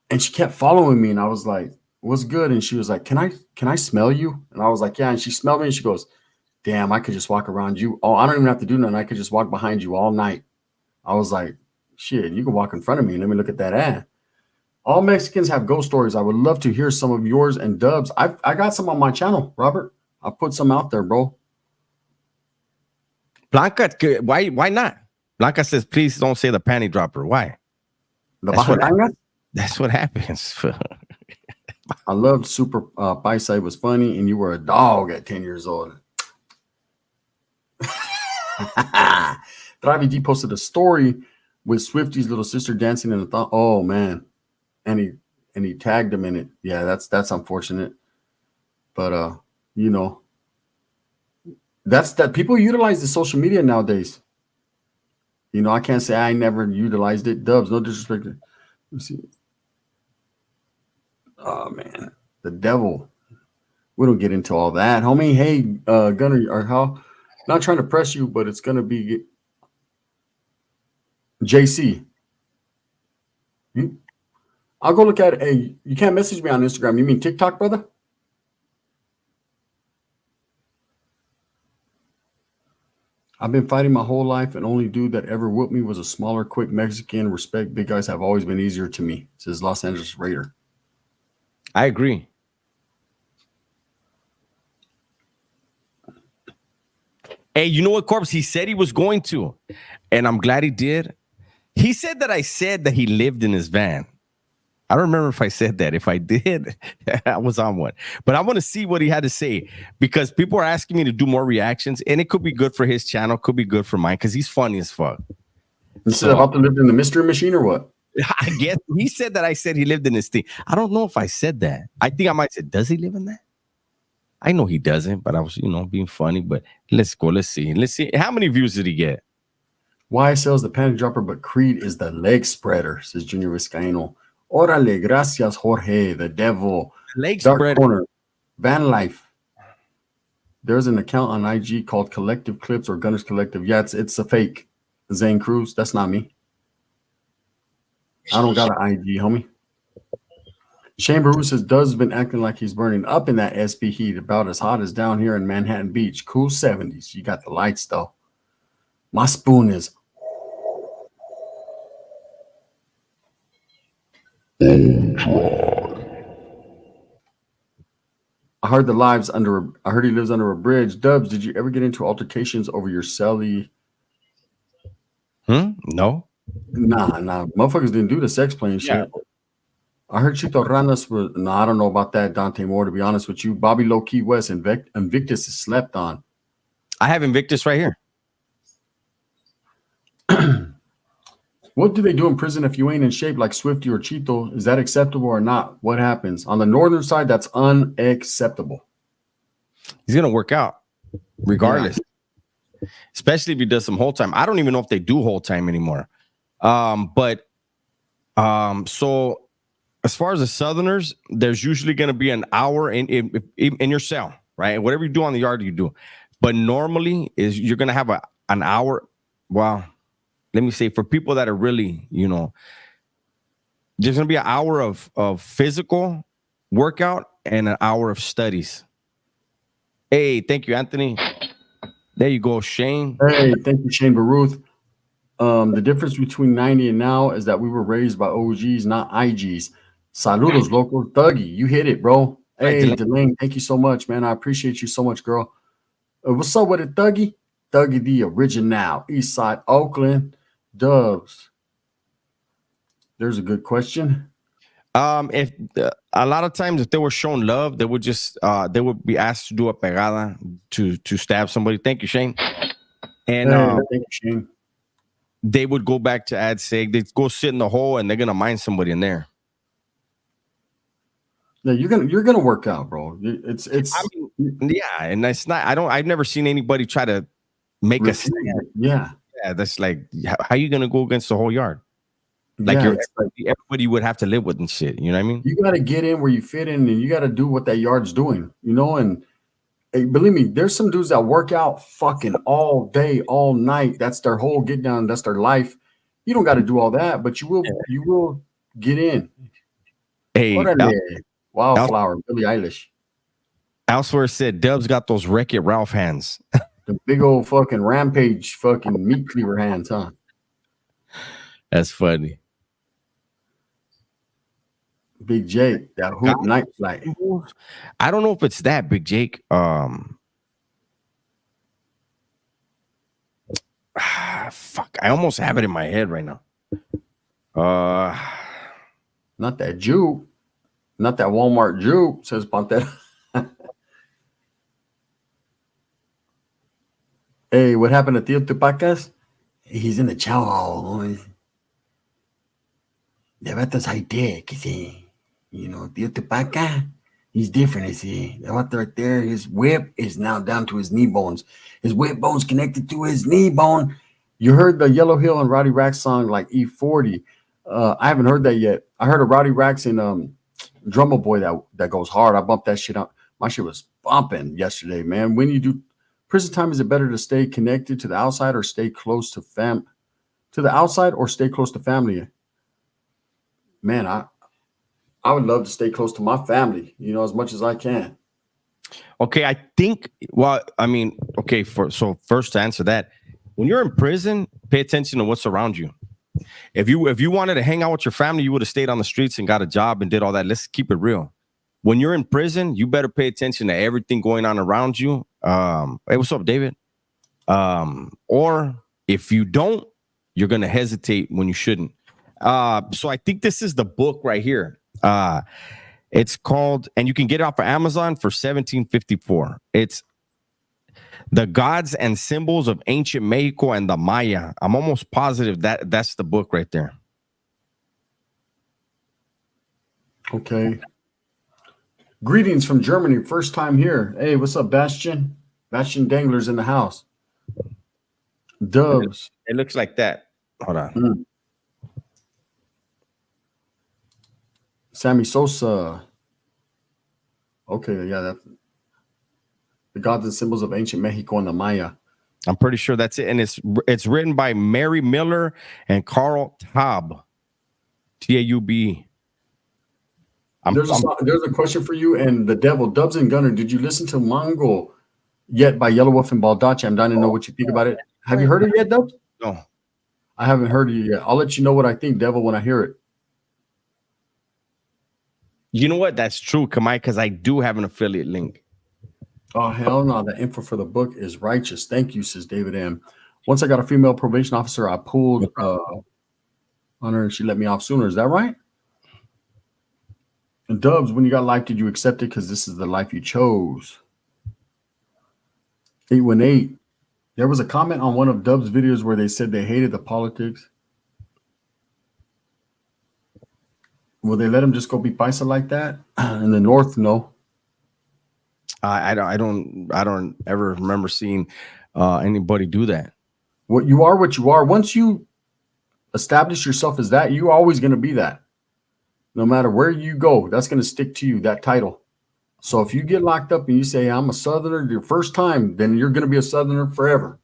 And she kept following me. And I was like, what's good? And she was like, can I smell you? And I was like, yeah. And she smelled me and she goes, damn, I could just walk around you. Oh, I don't even have to do nothing. I could just walk behind you all night. I was like, shit, you can walk in front of me and let me look at that ass. All Mexicans have ghost stories. I would love to hear some of yours and Dubs. I got some on my channel, Robert. I put some out there, bro. Blanca, why not? Blanca says, please don't say the panty dropper. Why? That's what happens. I loved Super Paisa. It was funny, and you were a dog at 10 years old. Travi D posted a story with Swifty's little sister dancing in the thought. Oh man, and he tagged him in it. Yeah, that's unfortunate, but that's that people utilize the social media nowadays. I can't say I never utilized it. Dubs, no disrespect. Let's see. Oh man, the devil. We don't get into all that, homie. Hey, Gunner, or how? Not trying to press you, but it's gonna be JC. I'll go look at it. Hey, you can't message me on Instagram. You mean TikTok, brother? I've been fighting my whole life, and only dude that ever whooped me was a smaller, quick Mexican. Respect, big guys have always been easier to me, says Los Angeles Raider. I agree. Hey, you know what, Corpse? He said he was going to, and I'm glad he did. He said that I said that he lived in his van. I don't remember if I said that. If I did, I was on one. But I want to see what he had to say, because people are asking me to do more reactions, and it could be good for his channel, could be good for mine, because he's funny as fuck. You said about to live in the mystery machine or what? I guess he said that I said he lived in his thing. I don't know if I said that. I think I might say, does he live in that? I know he doesn't, but I was, being funny. But let's go. Let's see. How many views did he get? YSL is the panty dropper, but Creed is the leg spreader, says Junior Vizcaino. Orale, gracias, Jorge, the devil. Leg Dark spreader. Corner, Van Life. There's an account on IG called Collective Clips or Gunners Collective. Yeah, it's a fake. Zane Cruz, that's not me. I don't got an IG, homie. Shane Baru says, Does been acting like he's burning up in that SP heat, about as hot as down here in Manhattan Beach. Cool 70s. You got the lights, though. My spoon is. I heard he lives under a bridge. Dubs, did you ever get into altercations over your celly? No. Nah. Motherfuckers didn't do the sex playing shit. I heard Chito Ranas was. No, I don't know about that, Dante Moore, to be honest with you. Bobby Low Key West, Invictus is slept on. I have Invictus right here. What do they do in prison if you ain't in shape like Swifty or Chito? Is that acceptable or not? What happens? On the northern side, that's unacceptable. He's going to work out regardless. Yeah. Especially if he does some whole time. I don't even know if they do whole time anymore. So as far as the Southerners, there's usually going to be an hour in your cell, right? Whatever you do on the yard, you do. But normally you're going to have an hour. Well, let me say, for people that are really, there's going to be an hour of physical workout and an hour of studies. Hey, thank you, Anthony. There you go, Shane. Hey, thank you, Shane Baruth. The difference between 90 and now is that we were raised by OGs, not IGs. Saludos, local. Thuggy, you hit it, bro. Hey, Delane, thank you so much, man. I appreciate you so much, girl. What's up with it, Thuggy? Thuggy the original. Eastside, Oakland. Dubs. There's a good question. If a lot of times if they were shown love, they would just they would be asked to do a pegada to stab somebody. Thank you, Shane. And thank you, Shane. They would go back to ad seg. They'd go sit in the hole and they're gonna mine somebody in there. Yeah, you're gonna work out, bro. It's yeah, and that's not. I've never seen anybody try to make a stand. Yeah, that's like how you gonna go against the whole yard? Like everybody would have to live with and shit. You know what I mean? You got to get in where you fit in, and you got to do what that yard's doing. And hey, believe me, there's some dudes that work out fucking all day, all night. That's their whole get down. That's their life. You don't got to do all that, but you will get in. Hey, Wildflower, Billie Eilish. Elsewhere said Dubs got those Wreck-It Ralph hands. The big old fucking rampage fucking meat cleaver hands, huh? That's funny. Big Jake, that hoop night flight. I don't know if it's that, Big Jake. Fuck, I almost have it in my head right now. Not that Jew. Not that Walmart Jew, says Pantera. Hey, what happened to Tío Tupacas? He's in the chow hall. The vatos high tech, see. Tío Tupaca, he's different, see. The vato right there, his whip is now down to his knee bones. His whip bone's connected to his knee bone. You heard the Yellow Hill and Roddy Rax song like E40. I haven't heard that yet. I heard a Roddy Rax and Drummer Boy that goes hard. I bumped that shit up. My shit was bumping yesterday, man. When you do prison time, is it better to stay connected to the outside or stay close to the outside or stay close to family? Man, I would love to stay close to my family, as much as I can. Okay, I think. Well, I mean, okay. So first to answer that, when you're in prison, pay attention to what's around you. If you wanted to hang out with your family, you would have stayed on the streets and got a job and did all that. Let's keep it real. When you're in prison, you better pay attention to everything going on around you. Hey, what's up, David? Or if you don't, you're gonna hesitate when you shouldn't. So I think this is the book right here. It's called, and you can get it off of Amazon for $17.54. It's The Gods and Symbols of Ancient Mexico and the Maya. I'm almost positive that's the book right there. Okay. Greetings from Germany. First time here. Hey, what's up, Bastion? Bastion Dangler's in the house. Dubs. It looks like that. Hold on. Mm. Sammy Sosa. Okay, yeah, that's the gods and symbols of ancient Mexico and the Maya. I'm pretty sure that's it. And it's written by Mary Miller and Carl Taub. Taub. There's a question for you and the devil, Dubs and Gunner. Did you listen to Mongo yet by Yellow Wolf and Baldachi? I'm dying to know what you think about it. Have you heard it yet, Dubs? No. I haven't heard it yet. I'll let you know what I think, Devil, when I hear it. You know what? That's true, Kamai, because I do have an affiliate link. Oh, hell no. The info for the book is righteous. Thank you, says David M. Once I got a female probation officer, I pulled on her and she let me off sooner. Is that right? And Dubs, when you got life, did you accept it? Because this is the life you chose. 818. There was a comment on one of Dub's videos where they said they hated the politics. Will they let him just go be paisa like that? In the North, no. I don't ever remember seeing anybody do that. What you are. Once you establish yourself as that, you're always going to be that. No matter where you go, that's going to stick to you, that title. So if you get locked up and you say, I'm a Southerner your first time, then you're going to be a Southerner forever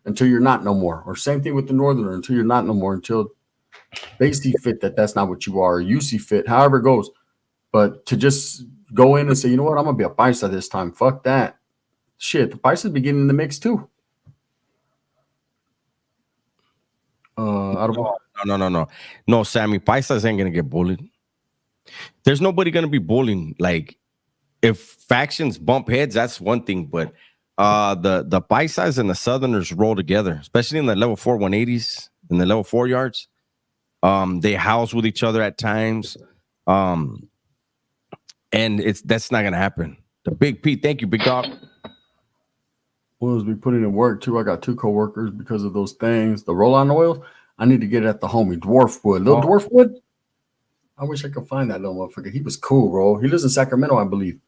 until you're not no more. Or same thing with the Northerner, until you're not no more, until they see fit that that's not what you are, or you see fit, however it goes. But to just go in and say, you know what, I'm going to be a paisa this time. Fuck that. Shit, the paisas be getting in the mix too. No, Sammy, paisas ain't going to get bullied. There's nobody going to be bullying. Like, if factions bump heads, that's one thing. But the paisas and the Southerners roll together, especially in the level 4 180s, in the level 4 yards. They house with each other at times. And that's not gonna happen. The Big P, thank you, big dog. Oils be putting in work too. I got 2 co-workers because of those things. The roll-on oils, I need to get it at the homie Dwarfwood. Little Dwarfwood. I wish I could find that little motherfucker. He was cool, bro. He lives in Sacramento, I believe.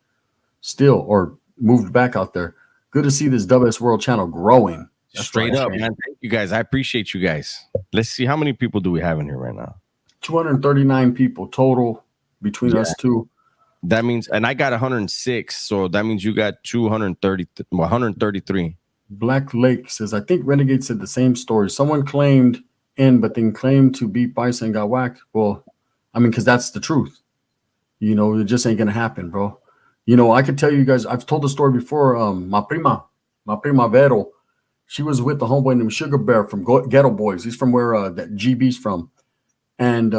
Still, or moved back out there. Good to see this WS World channel growing. That's straight up, man. Thank you guys. I appreciate you guys. Let's see, how many people do we have in here right now? 239 people total between us two. That means, and I got 106, so that means you got 133. Black Lake says, I think Renegade said the same story. Someone claimed in, but then claimed to be paisa and got whacked. Well, I mean, because that's the truth. You know, it just ain't gonna happen, bro. You know, I could tell you guys, I've told the story before. My prima Vero, she was with the homeboy named Sugar Bear from Ghetto Boys. He's from where that GB's from. And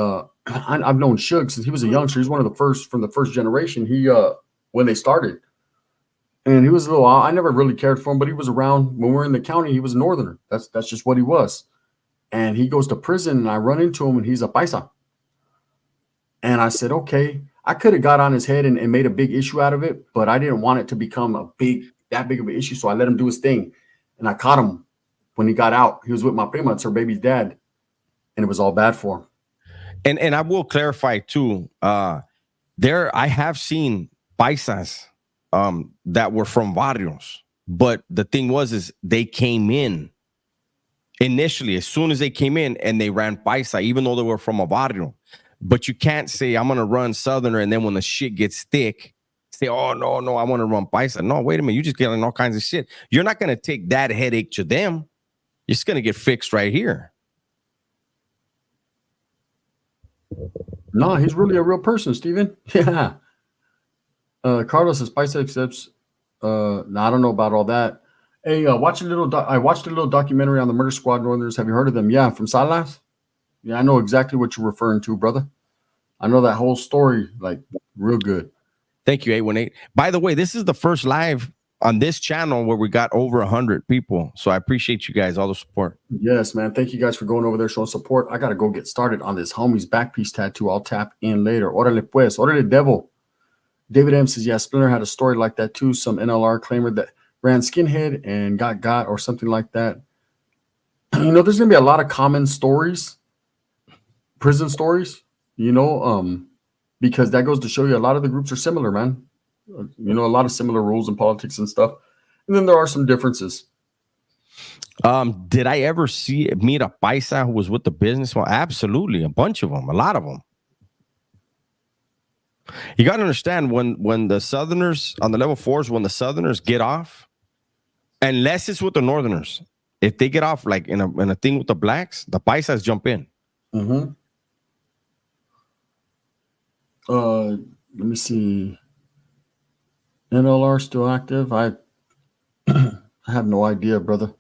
I've known Suge since he was a youngster. He's one of the first from the first generation. He when they started. And he was a little, I never really cared for him, but he was around when we were in the county. He was a Northerner. That's just what he was. And he goes to prison and I run into him and he's a paisa. And I said, okay, I could have got on his head and made a big issue out of it, but I didn't want it to become that big of an issue. So I let him do his thing. And I caught him when he got out. He was with my prima, it's her baby's dad. And it was all bad for him. And I will clarify too, I have seen paisas that were from barrios, but the thing is they came in initially, as soon as they came in and they ran paisa, even though they were from a barrio. But you can't say, I'm going to run Southerner, and then when the shit gets thick, say, oh, no, I want to run paisa. No, wait a minute. You just getting all kinds of shit. You're not going to take that headache to them. You're just going to get fixed right here. No, he's really a real person, Steven. Yeah. Carlos says paisa accepts. I don't know about all that. Hey, I watched a little documentary on the Murder Squad Northerners. Have you heard of them? Yeah, from Salas. Yeah, I know exactly what you're referring to, brother. I know that whole story, like, real good. Thank you, 818. By the way, this is the first live on this channel where we got over 100 people. So I appreciate you guys, all the support. Yes, man. Thank you guys for going over there, showing support. I got to go get started on this homie's back piece tattoo. I'll tap in later. Orale pues. Orale devil. David M says, yeah, Splinter had a story like that too. Some NLR claimer that ran skinhead and got or something like that. You know, there's going to be a lot of common stories. Prison stories, you know, because that goes to show you a lot of the groups are similar, man. You know, a lot of similar rules in politics and stuff. And then there are some differences. Did I ever meet a paisa who was with the business? Well, absolutely. A bunch of them, a lot of them. You got to understand when the Southerners on the level 4s, when the Southerners get off, unless it's with the Northerners, if they get off like in a thing with the blacks, the paisas jump in. Mm-hmm. Let me see. NLR still active? I have no idea, brother.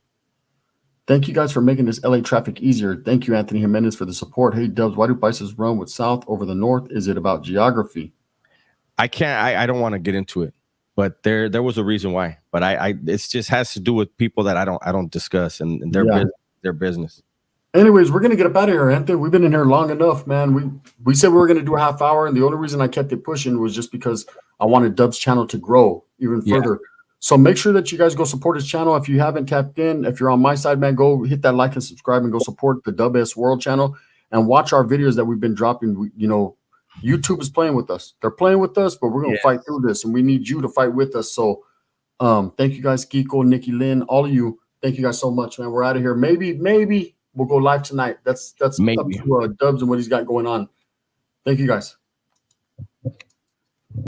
Thank you guys for making this LA traffic easier. Thank you, Anthony Jimenez, for the support. Hey, Dubs, why do paisas run with South over the North? Is it about geography? I don't want to get into it, but there was a reason why. But it just has to do with people that I don't discuss and their business. Anyways, we're gonna get up out of here, Anthony. We've been in here long enough, man. We said we were gonna do a half hour, and the only reason I kept it pushing was just because I wanted Dub's channel to grow even further. So make sure that you guys go support his channel. If you haven't tapped in, if you're on my side, man, go hit that like and subscribe and go support the Dub S World channel and watch our videos that we've been dropping. You know, YouTube is playing with us. They're playing with us, but we're gonna fight through this, and we need you to fight with us. So thank you guys, Kiko, Nikki Lynn, all of you. Thank you guys so much, man. We're out of here. Maybe we'll go live tonight. That's up to Dubs and what he's got going on. Thank you guys.